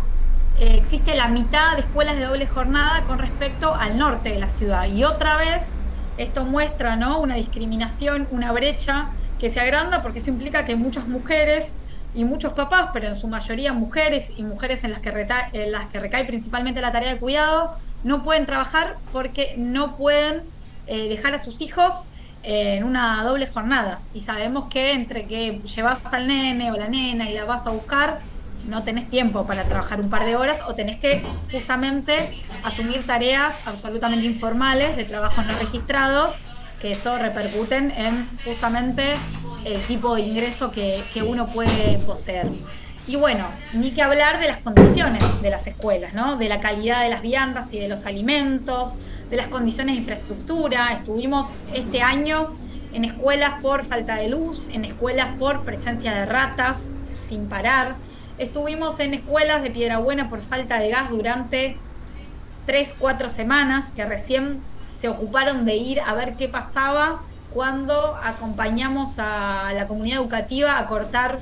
existe la mitad de escuelas de doble jornada con respecto al norte de la ciudad. Y otra vez esto muestra, ¿no?, una discriminación, una brecha que se agranda porque eso implica que muchas mujeres y muchos papás, pero en su mayoría mujeres y mujeres en las que recae principalmente la tarea de cuidado, no pueden trabajar porque no pueden dejar a sus hijos en una doble jornada. Y sabemos que entre que llevas al nene o la nena y la vas a buscar, no tenés tiempo para trabajar un par de horas o tenés que justamente asumir tareas absolutamente informales de trabajos no registrados, que eso repercuten en justamente el tipo de ingreso que uno puede poseer. Y bueno, ni que hablar de las condiciones de las escuelas, ¿no? De la calidad de las viandas y de los alimentos, de las condiciones de infraestructura. Estuvimos este año en escuelas por falta de luz, en escuelas por presencia de ratas sin parar. Estuvimos en escuelas de Piedrabuena por falta de gas durante 3, 4 semanas, que recién se ocuparon de ir a ver qué pasaba cuando acompañamos a la comunidad educativa a cortar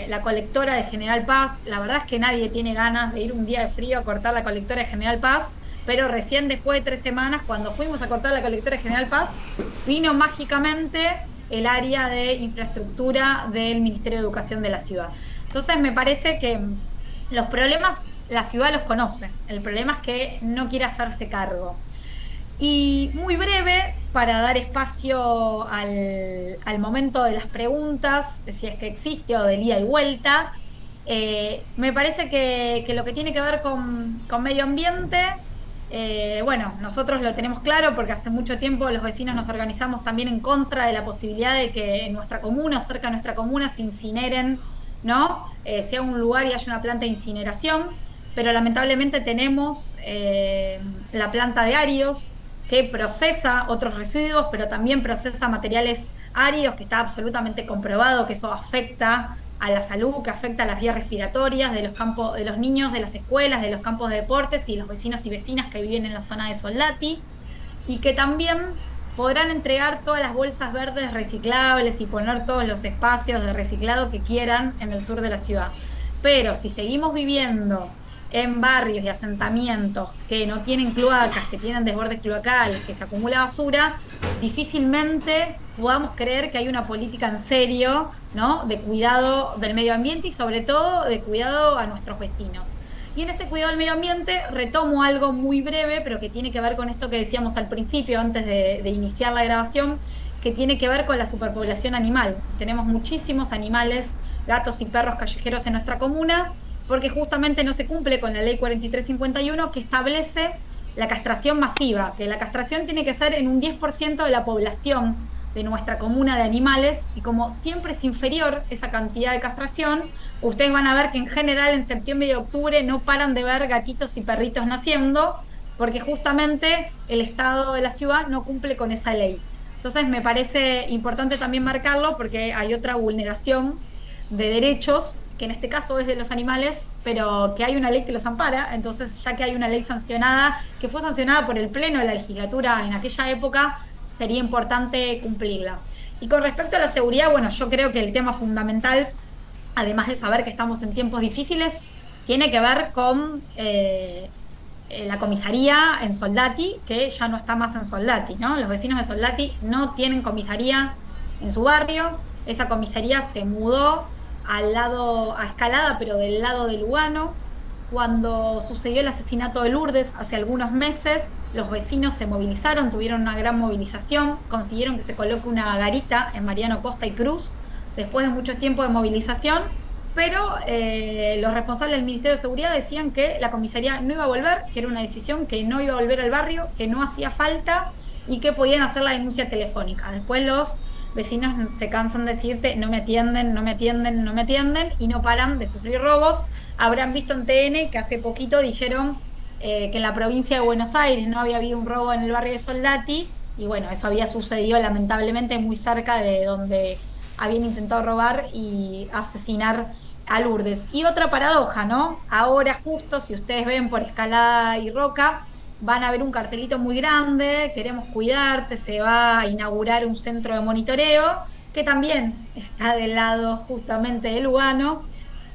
la colectora de General Paz. La verdad es que nadie tiene ganas de ir un día de frío a cortar la colectora de General Paz, pero recién después de 3 semanas, cuando fuimos a cortar la colectora de General Paz, vino mágicamente el área de infraestructura del Ministerio de Educación de la ciudad. Entonces me parece que los problemas la ciudad los conoce, el problema es que no quiere hacerse cargo. Y muy breve, para dar espacio al momento de las preguntas, de si es que existe o del ida y vuelta, me parece que lo que tiene que ver con medio ambiente, bueno, nosotros lo tenemos claro porque hace mucho tiempo los vecinos nos organizamos también en contra de la posibilidad de que en nuestra comuna o cerca de nuestra comuna se incineren, ¿no? Sea un lugar y haya una planta de incineración, pero lamentablemente tenemos la planta de Arios que procesa otros residuos, pero también procesa materiales áridos, que está absolutamente comprobado que eso afecta a la salud, que afecta a las vías respiratorias de los campos, de los niños, de las escuelas, de los campos de deportes y los vecinos y vecinas que viven en la zona de Soldati, y que también podrán entregar todas las bolsas verdes reciclables y poner todos los espacios de reciclado que quieran en el sur de la ciudad. Pero si seguimos viviendo en barrios y asentamientos que no tienen cloacas, que tienen desbordes cloacales, que se acumula basura, difícilmente podamos creer que hay una política en serio, ¿no?, de cuidado del medio ambiente y sobre todo de cuidado a nuestros vecinos. Y en este cuidado del medio ambiente retomo algo muy breve, pero que tiene que ver con esto que decíamos al principio, antes de iniciar la grabación, que tiene que ver con la superpoblación animal. Tenemos muchísimos animales, gatos y perros callejeros en nuestra comuna, porque justamente no se cumple con la ley 4351 que establece la castración masiva, que la castración tiene que ser en un 10% de la población de nuestra comuna de animales, y como siempre es inferior esa cantidad de castración, ustedes van a ver que en general en septiembre y octubre no paran de ver gatitos y perritos naciendo, porque justamente el estado de la ciudad no cumple con esa ley. Entonces me parece importante también marcarlo porque hay otra vulneración de derechos, que en este caso es de los animales, pero que hay una ley que los ampara. Entonces, ya que hay una ley sancionada, que fue sancionada por el Pleno de la legislatura en aquella época, sería importante cumplirla. Y con respecto a la seguridad, bueno, yo creo que el tema fundamental, además de saber que estamos en tiempos difíciles, tiene que ver con la comisaría en Soldati, que ya no está más en Soldati, ¿no? Los vecinos de Soldati no tienen comisaría en su barrio. Esa comisaría se mudó al lado, a Escalada, pero del lado de Lugano. Cuando sucedió el asesinato de Lourdes hace algunos meses, los vecinos se movilizaron, tuvieron una gran movilización, consiguieron que se coloque una garita en Mariano Costa y Cruz, después de mucho tiempo de movilización, pero los responsables del Ministerio de Seguridad decían que la comisaría no iba a volver, que era una decisión que no iba a volver al barrio, que no hacía falta y que podían hacer la denuncia telefónica. Después los vecinos se cansan de decirte, no me atienden, no me atienden, no me atienden, y no paran de sufrir robos. Habrán visto en TN que hace poquito dijeron que en la provincia de Buenos Aires no había habido un robo en el barrio de Soldati, y bueno, eso había sucedido lamentablemente muy cerca de donde habían intentado robar y asesinar a Lourdes. Y otra paradoja, ¿no? Ahora justo, si ustedes ven por Escalada y Roca, van a ver un cartelito muy grande, queremos cuidarte, se va a inaugurar un centro de monitoreo, que también está del lado justamente de Lugano,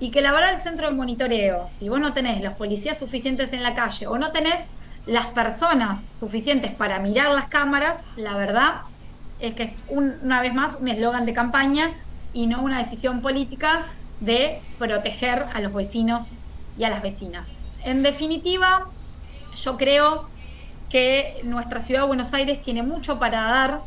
y que la verdad el centro de monitoreo, si vos no tenés los policías suficientes en la calle o no tenés las personas suficientes para mirar las cámaras, la verdad es que es una vez más un eslogan de campaña y no una decisión política de proteger a los vecinos y a las vecinas. En definitiva, yo creo que nuestra ciudad de Buenos Aires tiene mucho para dar,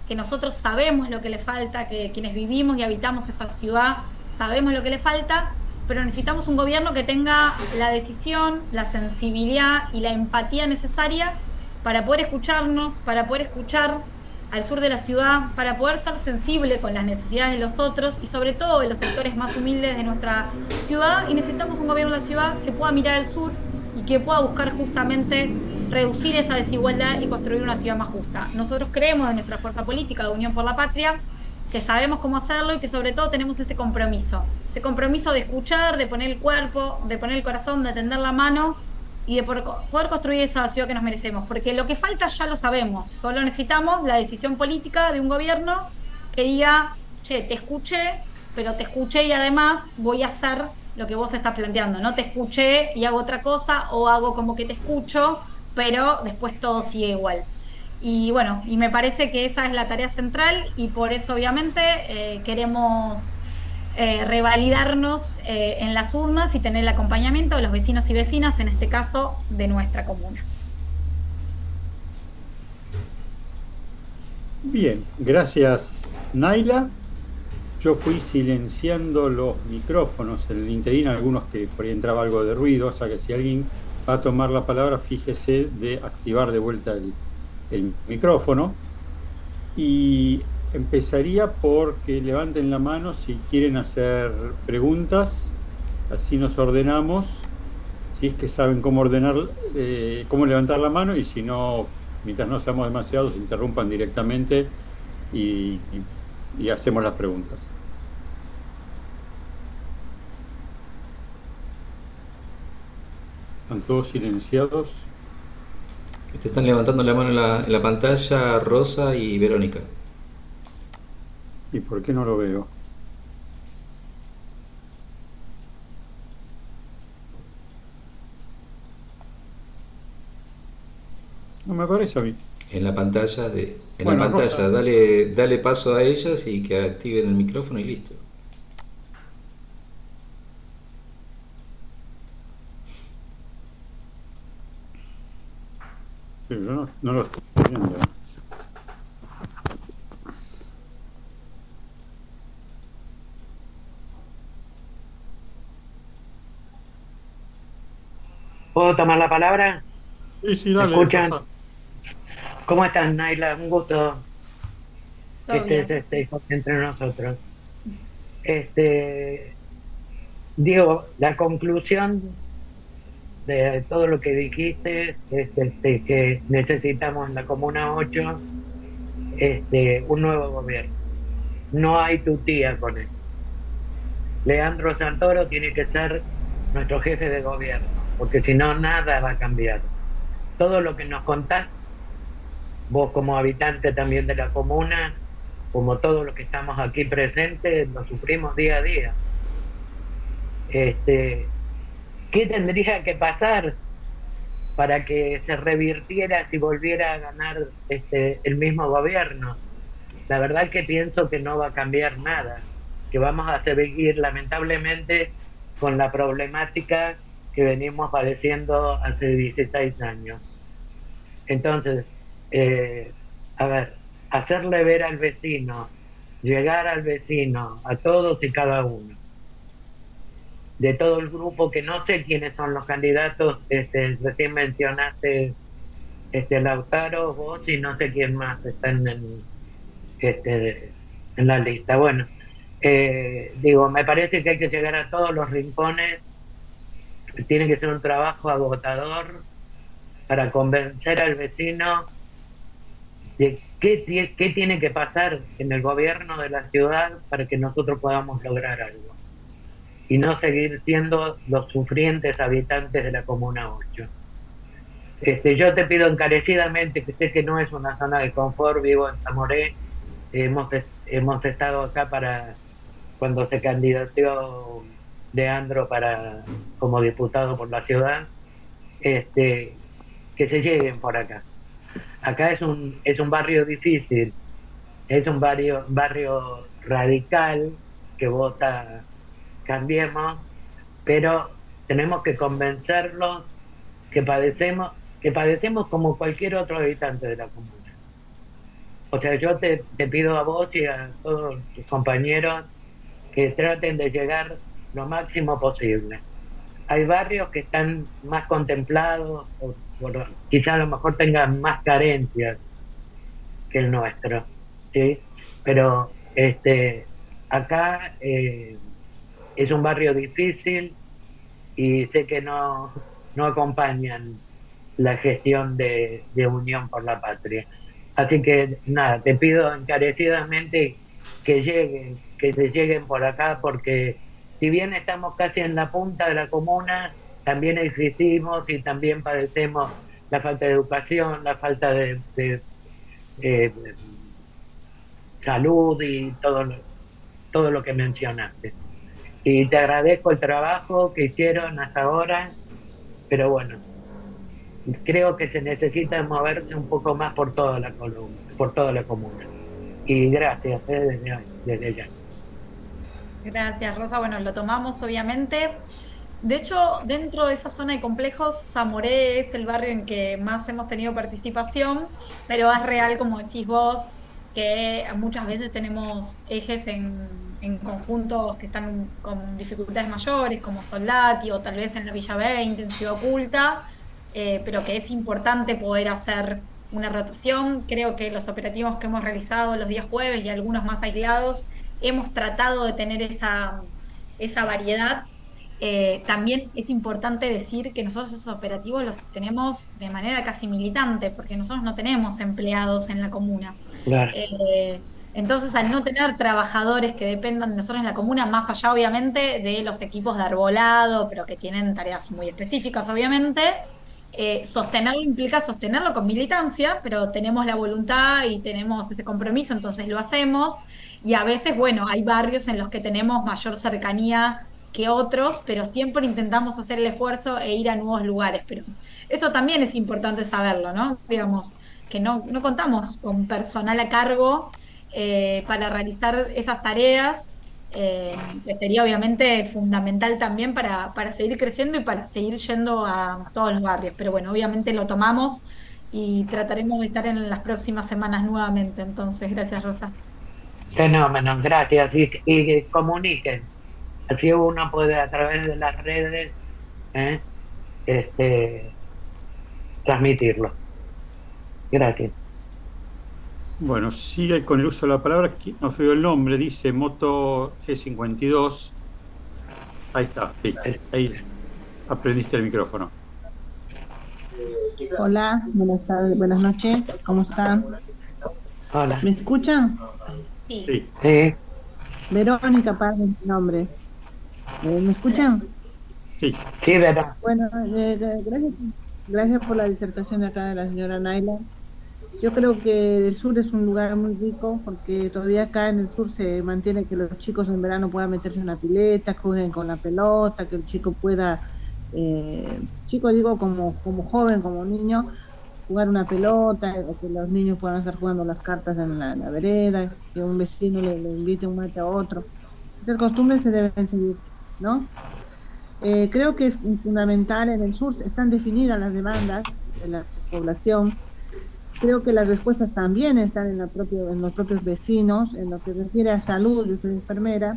que nosotros sabemos lo que le falta, que quienes vivimos y habitamos esta ciudad sabemos lo que le falta, pero necesitamos un gobierno que tenga la decisión, la sensibilidad y la empatía necesaria para poder escucharnos, para poder escuchar al sur de la ciudad, para poder ser sensible con las necesidades de los otros y sobre todo de los sectores más humildes de nuestra ciudad. Y necesitamos un gobierno de la ciudad que pueda mirar al sur y que pueda buscar justamente reducir esa desigualdad y construir una ciudad más justa. Nosotros creemos en nuestra fuerza política de Unión por la Patria, que sabemos cómo hacerlo y que sobre todo tenemos ese compromiso de escuchar, de poner el cuerpo, de poner el corazón, de tender la mano y de poder construir esa ciudad que nos merecemos, porque lo que falta ya lo sabemos, solo necesitamos la decisión política de un gobierno que diga, che, te escuché, pero te escuché y además voy a hacer lo que vos estás planteando, no te escuché y hago otra cosa o hago como que te escucho, pero después todo sigue igual. Y bueno, y me parece que esa es la tarea central y por eso obviamente queremos revalidarnos en las urnas y tener el acompañamiento de los vecinos y vecinas, en este caso de nuestra comuna. Bien, gracias Naila. Yo fui silenciando los micrófonos en el interín, algunos que por ahí entraba algo de ruido, o sea que si alguien va a tomar la palabra, fíjese de activar de vuelta el micrófono. Y empezaría por que levanten la mano si quieren hacer preguntas, así nos ordenamos, si es que saben cómo ordenar, cómo levantar la mano, y si no, mientras no seamos demasiados, interrumpan directamente y, y hacemos las preguntas. ¿Están todos silenciados? Te están levantando la mano en la pantalla Rosa y Verónica. ¿Y por qué no lo veo? No me parece a mí. En la pantalla Bueno, la pantalla, Rosa. dale paso a ellas y que activen el micrófono y listo. Pero yo no lo estoy viendo. ¿Puedo tomar la palabra? Sí, ¿Me dale, escuchan? Rosa. ¿Cómo estás, Naila? Un gusto que Todo estés bien. entre nosotros. Este, digo, la conclusión de todo lo que dijiste es que necesitamos en la Comuna 8 un nuevo gobierno. No hay tutía con él. Leandro Santoro tiene que ser nuestro jefe de gobierno, porque si no, nada va a cambiar. Todo lo que nos contás, vos como habitante también de la comuna, como todos los que estamos aquí presentes, lo sufrimos día a día. ¿Qué tendría que pasar para que se revirtiera si volviera a ganar el mismo gobierno. La verdad que pienso que no va a cambiar nada, que vamos a seguir lamentablemente con la problemática que venimos padeciendo hace 16 años. Entonces, a ver, hacerle ver al vecino, llegar al vecino, a todos y cada uno, de todo el grupo, que no sé quiénes son los candidatos, recién mencionaste Lautaro, vos y no sé quién más están en la lista. Bueno, digo, me parece que hay que llegar a todos los rincones, tiene que ser un trabajo agotador para convencer al vecino de qué tiene que pasar en el gobierno de la ciudad para que nosotros podamos lograr algo y no seguir siendo los sufrientes habitantes de la Comuna 8. Yo te pido encarecidamente, que sé que no es una zona de confort, vivo en Zamoré, hemos estado acá para cuando se candidateó Leandro como diputado por la ciudad, que se lleguen por acá. Acá es un barrio difícil, es un barrio radical que vota Cambiemos, pero tenemos que convencerlos que padecemos como cualquier otro habitante de la comuna. O sea, yo te pido a vos y a todos tus compañeros que traten de llegar lo máximo posible. Hay barrios que están más contemplados, o quizás a lo mejor tengan más carencias que el nuestro, ¿sí? Pero acá es un barrio difícil y sé que no acompañan la gestión de Unión por la Patria. Así que nada, te pido encarecidamente que se lleguen por acá, porque si bien estamos casi en la punta de la comuna, también existimos y también padecemos la falta de educación, la falta de salud y todo lo que mencionaste. Y te agradezco el trabajo que hicieron hasta ahora, pero bueno, creo que se necesita moverse un poco más por toda la comuna. Y gracias, desde ya. Gracias, Rosa. Bueno, lo tomamos obviamente. De hecho, dentro de esa zona de complejos, Zamoré es el barrio en que más hemos tenido participación, pero es real, como decís vos, que muchas veces tenemos ejes en conjuntos que están con dificultades mayores, como Soldati o tal vez en la Villa 20, en Ciudad Oculta, pero que es importante poder hacer una rotación. Creo que los operativos que hemos realizado los días jueves y algunos más aislados, hemos tratado de tener esa variedad. También es importante decir que nosotros esos operativos los tenemos de manera casi militante, porque nosotros no tenemos empleados en la comuna. Claro. Entonces, al no tener trabajadores que dependan de nosotros en la comuna, más allá obviamente de los equipos de arbolado, pero que tienen tareas muy específicas obviamente, sostenerlo implica sostenerlo con militancia, pero tenemos la voluntad y tenemos ese compromiso, entonces lo hacemos. Y a veces, bueno, hay barrios en los que tenemos mayor cercanía que otros, pero siempre intentamos hacer el esfuerzo e ir a nuevos lugares. Pero eso también es importante saberlo, ¿no? Digamos, que no contamos con personal a cargo para realizar esas tareas, que sería obviamente fundamental también para seguir creciendo y para seguir yendo a todos los barrios. Pero bueno, obviamente lo tomamos y trataremos de estar en las próximas semanas nuevamente. Entonces, gracias, Rosa. Fenómeno, gracias. Y que comuniquen. Así uno puede a través de las redes ¿eh? Transmitirlo. Gracias. Bueno, sigue con el uso de la palabra, no veo el nombre, dice Moto G52. Ahí está, sí, ahí aprendiste el micrófono. Hola, buenas tardes, buenas noches, ¿cómo están? Hola. ¿Me escuchan? Sí. Sí. Verónica Pardo es mi nombre. ¿Me escuchan? Sí. Sí, verdad. Bueno, gracias por la disertación de acá de la señora Naila. Yo creo que el sur es un lugar muy rico porque todavía acá en el sur se mantiene que los chicos en verano puedan meterse en una pileta, jueguen con la pelota, que el chico pueda chico digo como joven, como niño, jugar una pelota, o que los niños puedan estar jugando las cartas en la vereda, que un vecino le invite un mate a otro. Esas costumbres se deben seguir, ¿no? Creo que es fundamental en el sur, están definidas las demandas de la población. Creo que las respuestas también están en los propios vecinos, en lo que refiere a salud. Yo soy enfermera.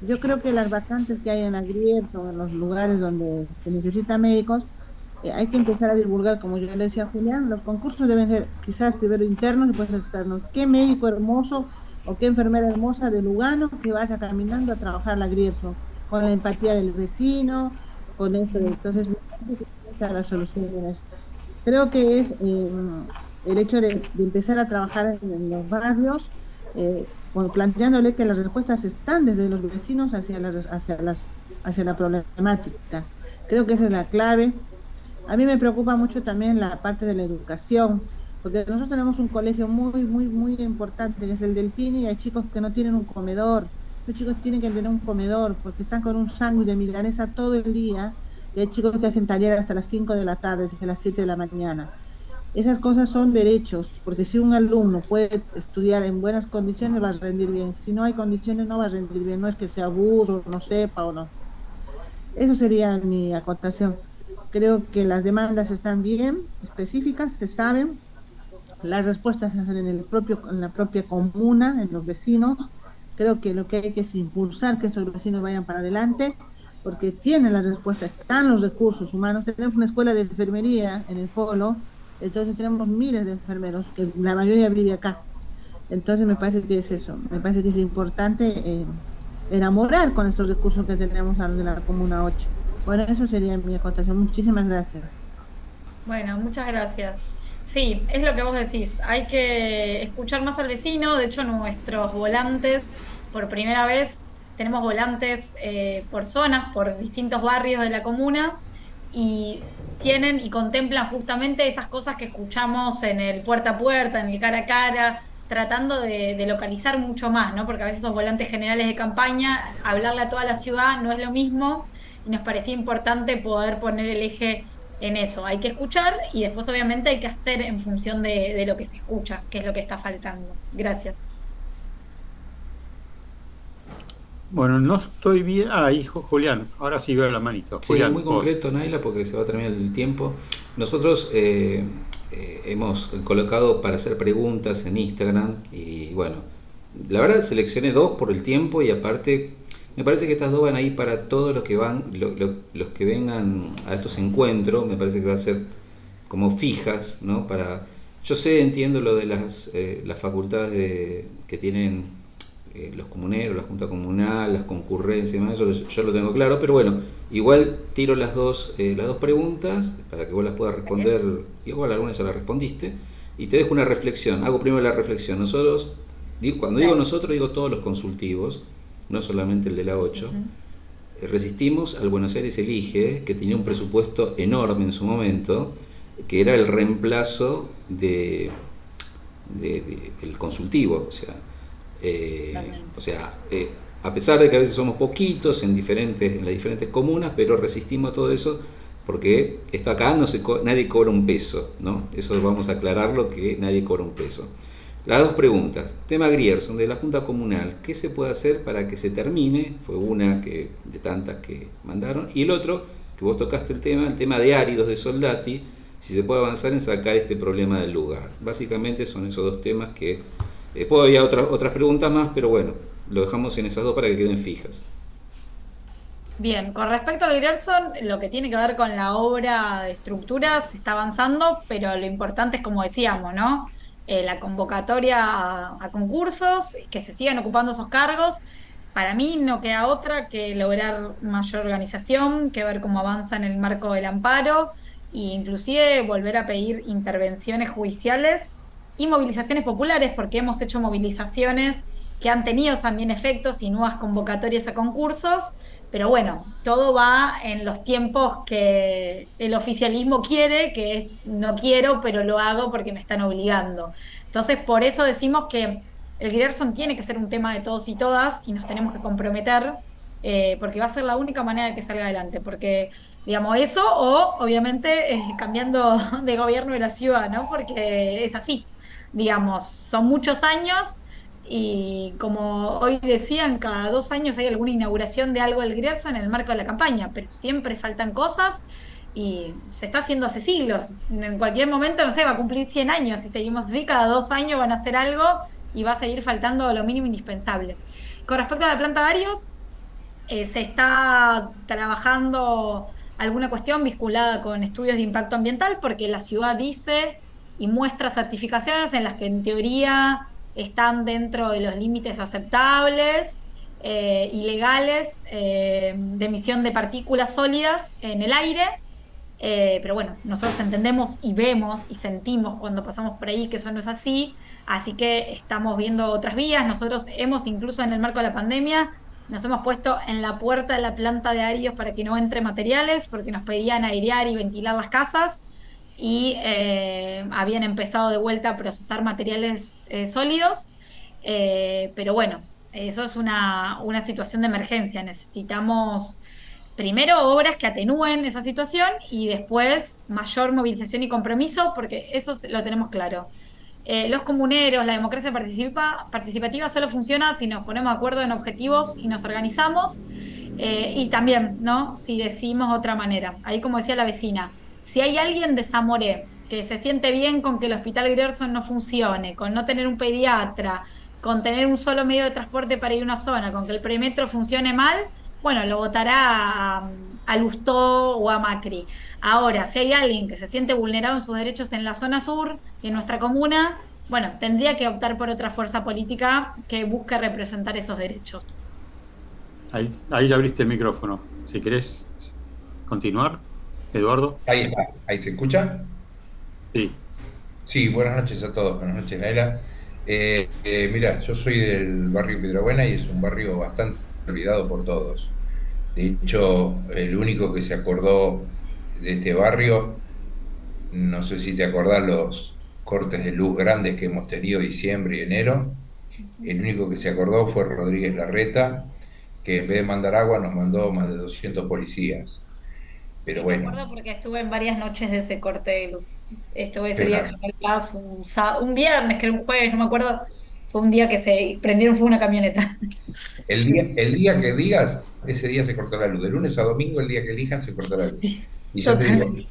Yo creo que las vacantes que hay en la Grierson, en los lugares donde se necesitan médicos, hay que empezar a divulgar, como yo le decía a Julián, los concursos deben ser quizás primero internos y después externos. ¿Qué médico hermoso o qué enfermera hermosa de Lugano que vaya caminando a trabajar a la Grierson, con la empatía del vecino, con esto? Entonces, esa es la solución en eso. Creo que es el hecho de empezar a trabajar en los barrios, planteándole que las respuestas están desde los vecinos hacia la problemática. Creo que esa es la clave. A mí me preocupa mucho también la parte de la educación, porque nosotros tenemos un colegio muy importante, que es el Delfín, y hay chicos que no tienen un comedor. Los chicos tienen que tener un comedor, porque están con un sándwich de milanesa todo el día, y hay chicos que hacen taller hasta las 5 de la tarde, desde las 7 de la mañana. Esas cosas son derechos, porque si un alumno puede estudiar en buenas condiciones, va a rendir bien. Si no hay condiciones, no va a rendir bien. No es que sea aburro, no sepa o no. Eso sería mi acotación. Creo que las demandas están bien específicas, se saben, las respuestas se hacen en la propia comuna, en los vecinos. Creo que lo que hay que es impulsar que estos vecinos vayan para adelante, porque tienen las respuestas, están los recursos humanos. Tenemos una escuela de enfermería en el Polo, entonces tenemos miles de enfermeros, que la mayoría vive acá. Entonces me parece que es eso, me parece que es importante enamorar con estos recursos que tenemos a los de la Comuna 8. Bueno, eso sería mi acotación. Muchísimas gracias. Bueno, muchas gracias. Sí, es lo que vos decís. Hay que escuchar más al vecino. De hecho, nuestros volantes, por primera vez, tenemos volantes por zonas, por distintos barrios de la comuna, y tienen y contemplan justamente esas cosas que escuchamos en el puerta a puerta, en el cara a cara, tratando de localizar mucho más, ¿no? Porque a veces esos volantes generales de campaña, hablarle a toda la ciudad no es lo mismo, y nos parecía importante poder poner el eje en eso. Hay que escuchar y después obviamente hay que hacer en función de lo que se escucha, que es lo que está faltando. Gracias. Bueno, no estoy bien. Ah, hijo Julián, ahora sí veo la manito. Sí, Julián, muy vos. concreto, Naila, porque se va a terminar el tiempo. Nosotros hemos colocado para hacer preguntas en Instagram y bueno, la verdad seleccioné dos por el tiempo y aparte me parece que estas dos van a ir para todos los que los que vengan a estos encuentros. Me parece que va a ser como fijas, ¿no? Yo sé, entiendo lo de las facultades que tienen los comuneros, la junta comunal, las concurrencias y demás, eso yo lo tengo claro, pero bueno, igual tiro las dos preguntas para que vos las puedas responder, igual algunas ya las respondiste, y te dejo una reflexión. Hago primero la reflexión. Nosotros, cuando digo nosotros, digo todos los consultivos, no solamente el de la 8. Resistimos al Buenos Aires Elige, que tenía un presupuesto enorme en su momento, que era el reemplazo del consultivo, a pesar de que a veces somos poquitos en las diferentes comunas, pero resistimos a todo eso porque esto acá nadie cobra un peso, ¿no? Eso vamos a aclararlo, que nadie cobra un peso. Las dos preguntas. Tema Grierson, de la Junta Comunal, ¿qué se puede hacer para que se termine? Fue una de tantas que mandaron. Y el otro, que vos tocaste el tema de áridos de Soldati, si se puede avanzar en sacar este problema del lugar. Básicamente son esos dos temas que... puedo haber otras preguntas más, pero bueno, lo dejamos en esas dos para que queden fijas. Bien, con respecto al Grierson, lo que tiene que ver con la obra de estructuras se está avanzando, pero lo importante es, como decíamos, ¿no? La convocatoria a concursos, que se sigan ocupando esos cargos. Para mí no queda otra que lograr mayor organización, que ver cómo avanza en el marco del amparo, e inclusive volver a pedir intervenciones judiciales y movilizaciones populares, porque hemos hecho movilizaciones que han tenido también efectos y nuevas convocatorias a concursos, pero bueno, todo va en los tiempos que el oficialismo quiere, que es no quiero, pero lo hago porque me están obligando. Entonces, por eso decimos que el Grierson tiene que ser un tema de todos y todas y nos tenemos que comprometer porque va a ser la única manera de que salga adelante, porque, digamos, eso o obviamente cambiando de gobierno de la ciudad, ¿no? Porque es así, digamos, son muchos años y como hoy decían, cada 2 años hay alguna inauguración de algo del Grierzo en el marco de la campaña, pero siempre faltan cosas y se está haciendo hace siglos. En cualquier momento, no sé, va a cumplir 100 años y seguimos así, cada 2 años van a hacer algo y va a seguir faltando lo mínimo indispensable. Con respecto a la planta Darius, se está trabajando alguna cuestión vinculada con estudios de impacto ambiental porque la ciudad dice y muestra certificaciones en las que en teoría están dentro de los límites aceptables y legales de emisión de partículas sólidas en el aire. Pero bueno, nosotros entendemos y vemos y sentimos cuando pasamos por ahí que eso no es así, así que estamos viendo otras vías. Nosotros hemos, incluso en el marco de la pandemia, nos hemos puesto en la puerta de la planta de Arios para que no entre materiales, porque nos pedían airear y ventilar las casas y habían empezado de vuelta a procesar materiales sólidos. Pero bueno, eso es una situación de emergencia. Necesitamos primero obras que atenúen esa situación y después mayor movilización y compromiso, porque lo tenemos claro. Los comuneros, la democracia participativa solo funciona si nos ponemos de acuerdo en objetivos y nos organizamos. Y también, ¿no? Si decimos otra manera. Ahí, como decía la vecina, si hay alguien de Zamoré que se siente bien con que el Hospital Grierson no funcione, con no tener un pediatra, con tener un solo medio de transporte para ir a una zona, con que el premetro funcione mal, bueno, lo votará a Lustó o a Macri. Ahora, si hay alguien que se siente vulnerado en sus derechos en la zona sur y en nuestra comuna, bueno, tendría que optar por otra fuerza política que busque representar esos derechos. Ahí ya abriste el micrófono. Si querés continuar, Eduardo. Ahí está, ahí se escucha. Sí. Sí, buenas noches a todos, buenas noches, Naila. Mira, yo soy del barrio Piedrabuena y es un barrio bastante olvidado por todos. De hecho, el único que se acordó de este barrio, no sé si te acordás los cortes de luz grandes que hemos tenido diciembre y enero, el único que se acordó fue Rodríguez Larreta, que en vez de mandar agua nos mandó más de 200 policías. Pero Sí, me bueno, acuerdo porque estuve en varias noches de ese corte de luz. Estuve ese día en claro. General Paz, un viernes, creo un jueves, no me acuerdo. Fue un día que se prendieron fue una camioneta. El día que digas, ese día se cortó la luz. De lunes a domingo, el día que elijas, se cortó la luz. Sí, Y yo te digo, totalmente.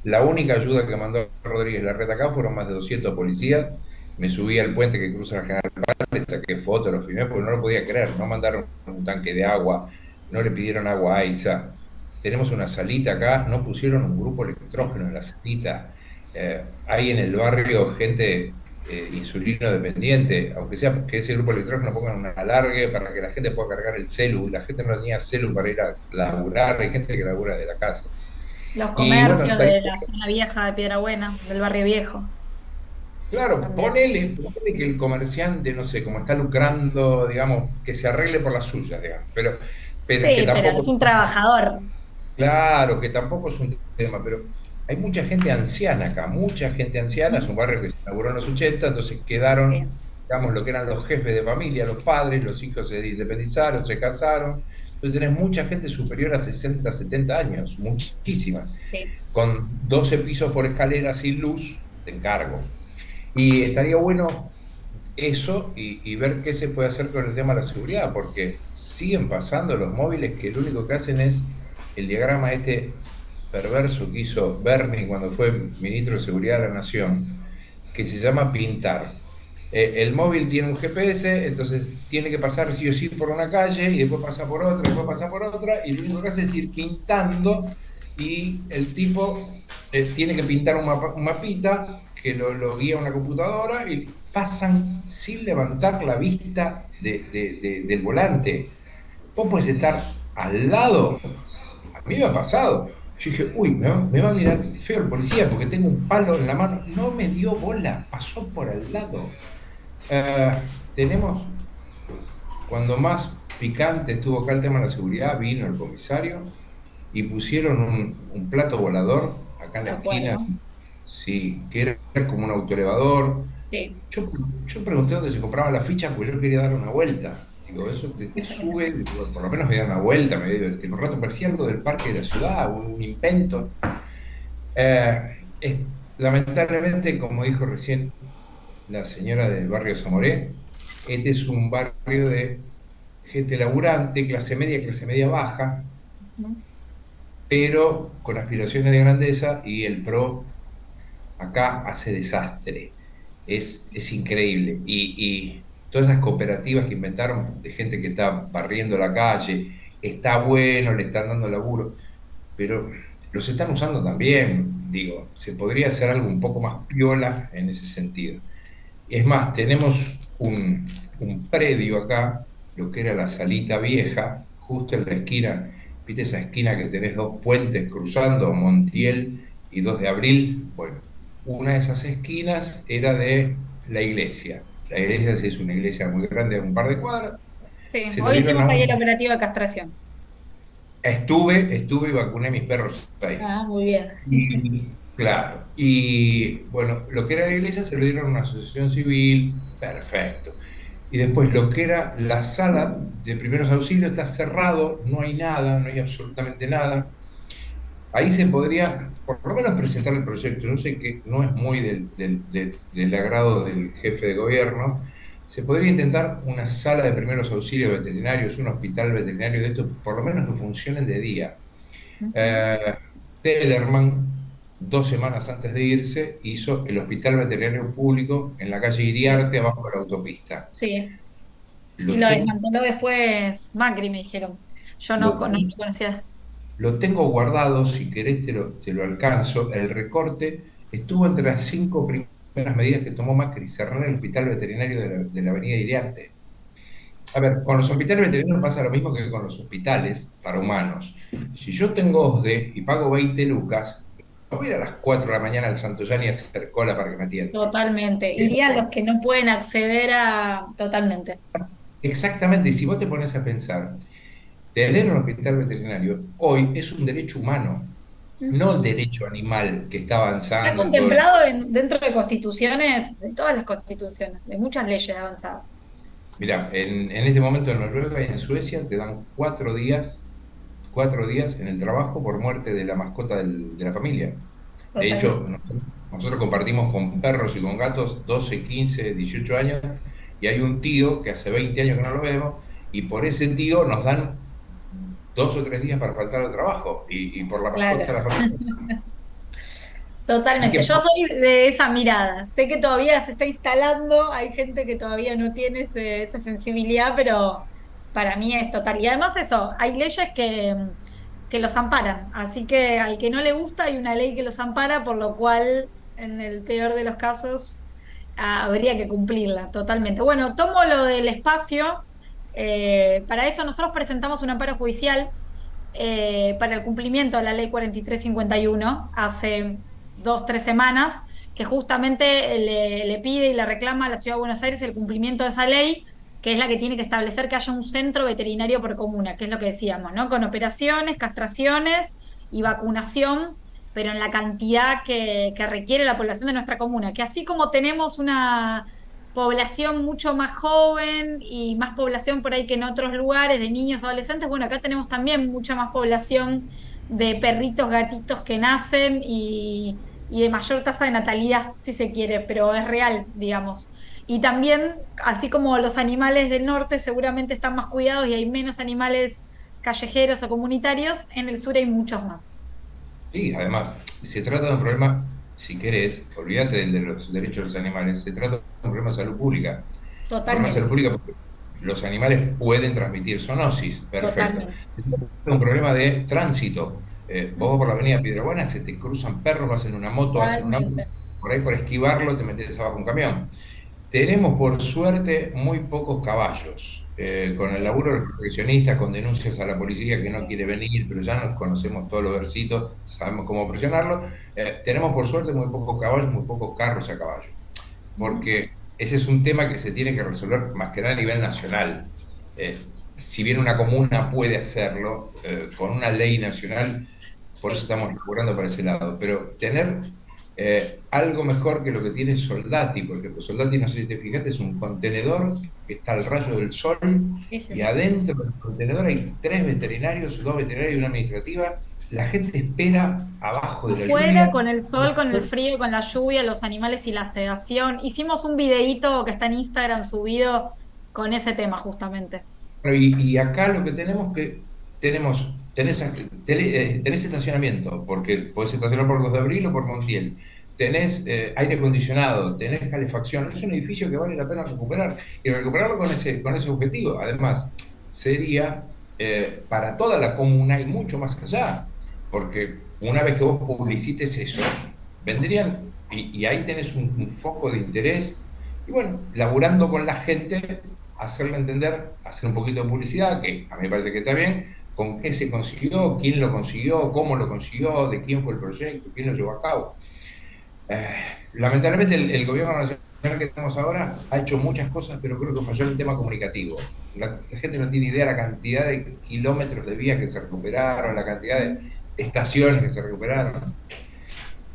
la única ayuda que mandó Rodríguez Larreta acá fueron más de 200 policías. Me subí al puente que cruza la General Paz, le saqué fotos, lo filmé porque no lo podía creer. No mandaron un tanque de agua, no le pidieron agua a AISA. Tenemos una salita acá, no pusieron un grupo electrógeno en la salita. Hay en el barrio gente insulino dependiente, aunque sea que ese grupo electrógeno ponga una alargue para que la gente pueda cargar el celu, la gente no tenía celu para ir a laburar, hay gente que labura de la casa. Los Y bueno, comercios de la zona vieja de Piedrabuena, del barrio viejo, claro, también. ponele que el comerciante, no sé, como está lucrando, digamos, que se arregle por las suyas, digamos, pero que Sí, pero tampoco, es un trabajador. claro, que tampoco es un tema, pero hay mucha gente anciana acá, mucha gente anciana, es un barrio que se inauguró en los 80, entonces Sí, quedaron, digamos, lo que eran los jefes de familia, los padres, los hijos se independizaron, se casaron, entonces tenés mucha gente superior a 60, 70 años, muchísimas, sí. con 12 pisos por escalera sin luz, te encargo. Y estaría bueno eso y ver qué se puede hacer con el tema de la seguridad, porque siguen pasando los móviles que lo único que hacen es el diagrama este perverso que hizo Bernie cuando fue ministro de Seguridad de la Nación, que se llama pintar. El móvil tiene un GPS, entonces tiene que pasar sí o sí por una calle y después pasa por otra, después pasa por otra, y lo único que hace es ir pintando y el tipo tiene que pintar un mapita que lo guía una computadora y pasan sin levantar la vista del volante. Vos puedes estar al lado. A mí me ha pasado. Yo dije, uy, me va a mirar feo el policía porque tengo un palo en la mano. No me dio bola, pasó por al lado. Eh, tenemos, cuando más picante estuvo acá el tema de la seguridad, vino el comisario y pusieron un plato volador acá en Me la esquina, acuerdo. sí, que era como un autoelevador. Sí. Yo, yo pregunté dónde se compraban las fichas porque yo quería dar una vuelta. Digo, eso te sube, digo, por lo menos me da una vuelta, me divertí un rato, parecía algo del parque de la ciudad, un invento. Es, lamentablemente, como dijo recién la señora del barrio Zamoré, este es un barrio de gente laburante, clase media baja, pero con aspiraciones de grandeza, y el PRO acá hace desastre. Es increíble. Y todas esas cooperativas que inventaron de gente que está barriendo la calle, está bueno, le están dando laburo, pero los están usando también. Digo, se podría hacer algo un poco más piola en ese sentido. Es más, tenemos un predio acá, lo que era la Salita Vieja, justo en la esquina, ¿viste esa esquina que tenés dos puentes cruzando, Montiel y 2 de Abril? Bueno, una de esas esquinas era de la iglesia. La iglesia sí es una iglesia muy grande, de un par de cuadras. Sí, Se lo hoy dieron hicimos a ahí el un... operativo de castración. Estuve y vacuné mis perros ahí. Ah, muy bien. Y claro, y bueno, lo que era la iglesia se lo dieron a una asociación civil, perfecto. Y después lo que era la sala de primeros auxilios está cerrado, no hay nada, no hay absolutamente nada. Ahí se podría, por lo menos, presentar el proyecto. Yo sé que no es muy del agrado del jefe de gobierno. Se podría intentar una sala de primeros auxilios veterinarios, un hospital veterinario de estos, por lo menos que funcionen de día. Eh, Tellerman, 2 semanas antes de irse, hizo el Hospital Veterinario Público en la calle Iriarte, abajo de la autopista. Sí. Y Lo, lo ten- desmanteló después Macri, me dijeron. Yo no, lo, no lo conocía. lo tengo guardado, si querés te lo alcanzo. El recorte estuvo entre las 5 primeras medidas que tomó Macri: cerrar el Hospital Veterinario de la Avenida Iriarte. A ver, con los hospitales veterinarios pasa lo mismo que con los hospitales para humanos. Si yo tengo OSDE y pago 20 lucas, no voy a ir a las 4 de la mañana al Santoyani a hacer cola para que me atiendan. Totalmente. Irían los que no pueden acceder a... Totalmente. Exactamente, y si vos te pones a pensar, tener un hospital veterinario hoy es un derecho humano, no el derecho animal que está Está avanzando y todo. contemplado dentro de constituciones, de todas las constituciones, de muchas leyes avanzadas. Mira, en este momento en Noruega y en Suecia te dan 4 días en el trabajo por muerte de la mascota de la familia. De hecho, Totalmente. nosotros compartimos con perros y con gatos 12, 15, 18 años, y hay un tío que hace 20 años que no lo vemos, y por ese tío nos dan 2 o 3 días para faltar al trabajo, y por la mascota de Claro. la familia. Así Totalmente. que Yo soy de esa mirada. Sé que todavía se está instalando, hay gente que todavía no tiene esa sensibilidad, pero para mí es total. Y además eso, hay leyes que los amparan. Así que al que no le gusta hay una ley que los ampara, por lo cual, en el peor de los casos, habría que cumplirla totalmente. Bueno, tomo lo del espacio. Para eso nosotros presentamos un amparo judicial para el cumplimiento de la ley 4351 hace 2, 3 semanas, que justamente le pide y le reclama a la Ciudad de Buenos Aires el cumplimiento de esa ley, que es la que tiene que establecer que haya un centro veterinario por comuna, que es lo que decíamos, ¿no? Con operaciones, castraciones y vacunación, pero en la cantidad que requiere la población de nuestra comuna, que así como tenemos una población mucho más joven y más población por ahí que en otros lugares, de niños, adolescentes. Bueno, acá tenemos también mucha más población de perritos, gatitos que nacen y de mayor tasa de natalidad, si se quiere, pero es real, digamos. Y también, así como los animales del norte seguramente están más cuidados y hay menos animales callejeros o comunitarios, en el sur hay muchos más. sí, además, se trata de un problema, si querés, olvídate del de los derechos de los animales, se trata de un problema de salud pública. Un problema de salud Totalmente, pública porque los animales pueden transmitir zoonosis, perfecto. totalmente. Es un problema de tránsito. Vos vas por la avenida Piedrabuena, se te cruzan perros, vas en una moto, vas en un auto, Totalmente. por ahí por esquivarlo te metes abajo un camión. Tenemos por suerte muy pocos caballos. Con el laburo de los profesionistas, con denuncias a la policía que no quiere venir, pero ya nos conocemos todos los versitos, sabemos cómo presionarlo. Tenemos por suerte muy pocos caballos, muy pocos carros a caballo, porque ese es un tema que se tiene que resolver más que nada a nivel nacional. Eh, si bien una comuna puede hacerlo con una ley nacional, por eso Sí. estamos procurando para ese lado, pero tener algo mejor que lo que tiene Soldati, porque ejemplo, Soldati, no sé si te fijaste, es un contenedor que está al rayo del sol Eso. y adentro del contenedor hay tres veterinarios, dos veterinarios y una administrativa. La gente espera abajo de la Afuera, lluvia. con el sol, con el frío, con la lluvia, los animales y la sedación. Hicimos un videíto que está en Instagram subido con ese tema justamente. Bueno, y acá lo que tenemos que tenés estacionamiento, porque podés estacionar por 2 de Abril o por Montiel. Tenés aire acondicionado, tenés calefacción. Es un edificio que vale la pena recuperar. Y recuperarlo con ese objetivo. Además, sería para toda la comuna y mucho más allá. Porque una vez que vos publicites eso, vendrían, y ahí tenés un foco de interés. Y bueno, laburando con la gente, hacerle entender, hacer un poquito de publicidad, que a mí me parece que está bien, con qué se consiguió, quién lo consiguió, cómo lo consiguió, de quién fue el proyecto, quién lo llevó a cabo. Eh, Lamentablemente el gobierno nacional que tenemos ahora ha hecho muchas cosas, pero creo que falló en el tema comunicativo. La gente no tiene idea de la cantidad de kilómetros de vías que se recuperaron, la cantidad de estaciones que se recuperaron.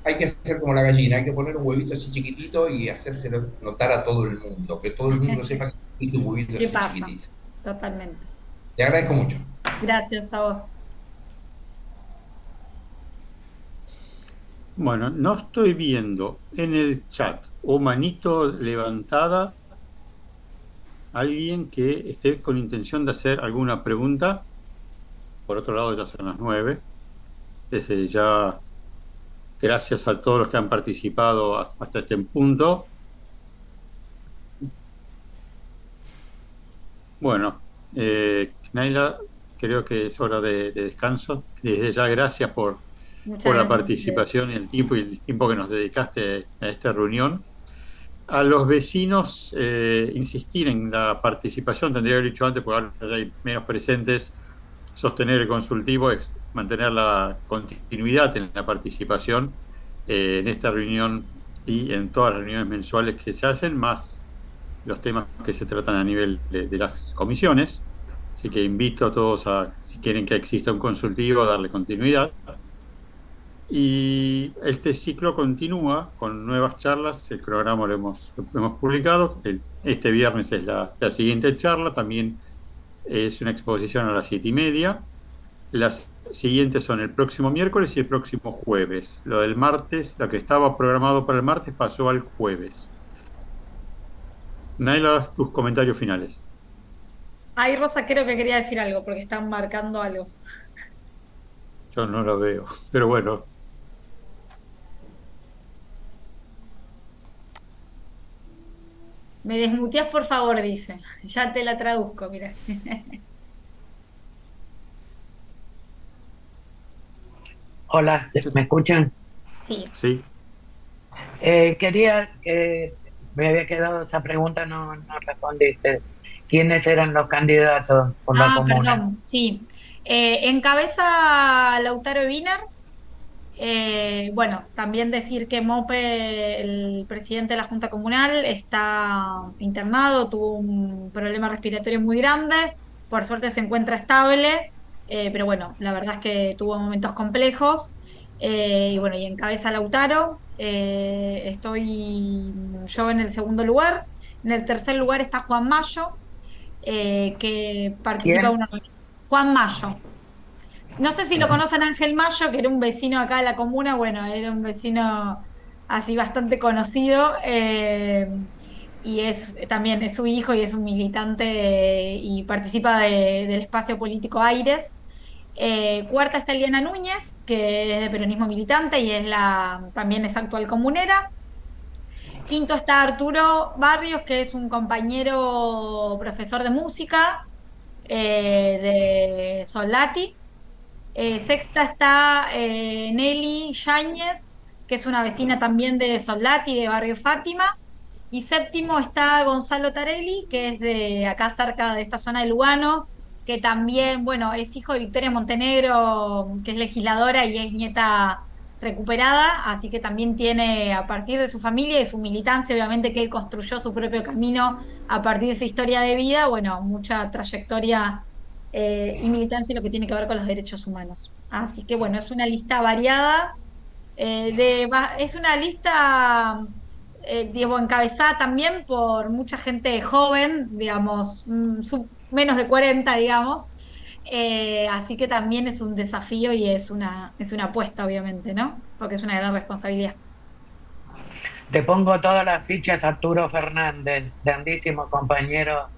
Hay que hacer como la gallina, hay que poner un huevito así chiquitito y hacérselo notar a todo el mundo, que todo el mundo sepa que existe un huevito ¿Qué así pasa? chiquitito. Totalmente. Te agradezco mucho. Gracias a vos. Bueno, no estoy viendo en el chat o manito levantada alguien que esté con intención de hacer alguna pregunta. Por otro lado, ya son las 9. Desde ya, gracias a todos los que han participado hasta este punto. Bueno, Naila, creo que es hora de descanso. Desde ya, gracias por Muchas la gracias a ustedes. participación y el tiempo que nos dedicaste a esta reunión. A los vecinos, insistir en la participación, tendría que haber dicho antes, porque ahora hay menos presentes. Sostener el consultivo es mantener la continuidad en la participación en esta reunión y en todas las reuniones mensuales que se hacen, más los temas que se tratan a nivel de las comisiones. Así que invito a todos a, si quieren que exista un consultivo, a darle continuidad. Y este ciclo continúa con nuevas charlas. El programa lo hemos publicado. Este viernes es la siguiente charla. También es una exposición a las 7:30. Las siguientes son el próximo miércoles y el próximo jueves. Lo del martes, lo que estaba programado para el martes, pasó al jueves. Naila, tus comentarios finales. Ay, Rosa, creo que quería decir algo porque están marcando algo. Yo no lo veo, pero bueno. Me desmuteas, por favor, dice. Ya te la traduzco, mira. Hola, ¿me escuchan? Sí. Sí. Quería que me había quedado esa pregunta, no respondiste. ¿Quiénes eran los candidatos por la Ah, comuna? perdón, sí. Encabeza Lautaro Wiener. Bueno, también decir que Mope, el presidente de la Junta Comunal, está internado, tuvo un problema respiratorio muy grande, por suerte se encuentra estable, pero bueno, la verdad es que tuvo momentos complejos. Y bueno, y encabeza Lautaro. Estoy yo en el segundo lugar. En el tercer lugar está Juan Mayo, que participa de ¿Quién? una... Juan Mayo. No sé si lo conocen, Ángel Mayo, que era un vecino acá de la comuna. Bueno, era un vecino así bastante conocido, y también es su hijo y es un militante, y participa del espacio político Aires. Cuarta está Eliana Núñez, que es de peronismo militante y también es actual comunera. Quinto está Arturo Barrios, que es un compañero profesor de música, de Soldati. Sexta está Nelly Yáñez, que es una vecina también de Soldati, de Barrio Fátima. Y séptimo está Gonzalo Tarelli, que es de acá cerca de esta zona de Lugano, que también, bueno, es hijo de Victoria Montenegro, que es legisladora y es nieta recuperada, así que también tiene, a partir de su familia y de su militancia, obviamente que él construyó su propio camino a partir de esa historia de vida, bueno, mucha trayectoria, y militancia en lo que tiene que ver con los derechos humanos. Así que bueno, es una lista variada, Es una lista, digamos, encabezada también por mucha gente joven, digamos, menos de 40, digamos. Así que también es un desafío y es una apuesta, obviamente, ¿no? Porque es una gran responsabilidad. Te pongo todas las fichas Arturo Fernández, grandísimo compañero,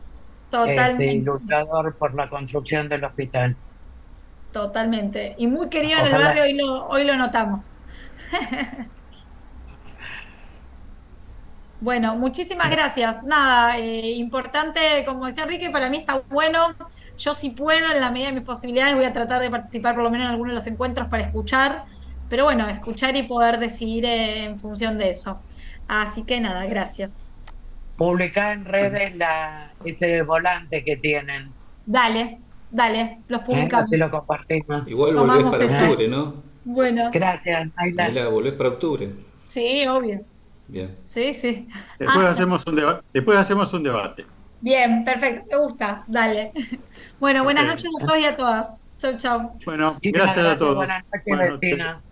Totalmente, ilustrador por la construcción del hospital. totalmente. Y muy querido en el Ojalá. barrio, hoy lo notamos. Bueno, muchísimas gracias. Nada, importante, como decía Enrique, para mí está bueno. Yo si puedo, en la medida de mis posibilidades, voy a tratar de participar por lo menos en alguno de los encuentros para escuchar, pero bueno, escuchar y poder decidir en función de eso. Así que nada, gracias. Publicar en redes ese volante que tienen, Dale, dale, los así lo publicamos. compartimos. Igual volvés Tomamos para eso. octubre, ¿no? Bueno, Gracias, Naila. Naila, volvés para octubre. sí, obvio. Bien. Sí, sí. Después Ah, hacemos después hacemos un debate. bien, perfecto, me gusta, dale. Bueno, Ok. buenas noches a todos y a todas. Chau, chau. Bueno, Muchísimas gracias a gracias, todos. buenas noches, Buenas noches. vecina.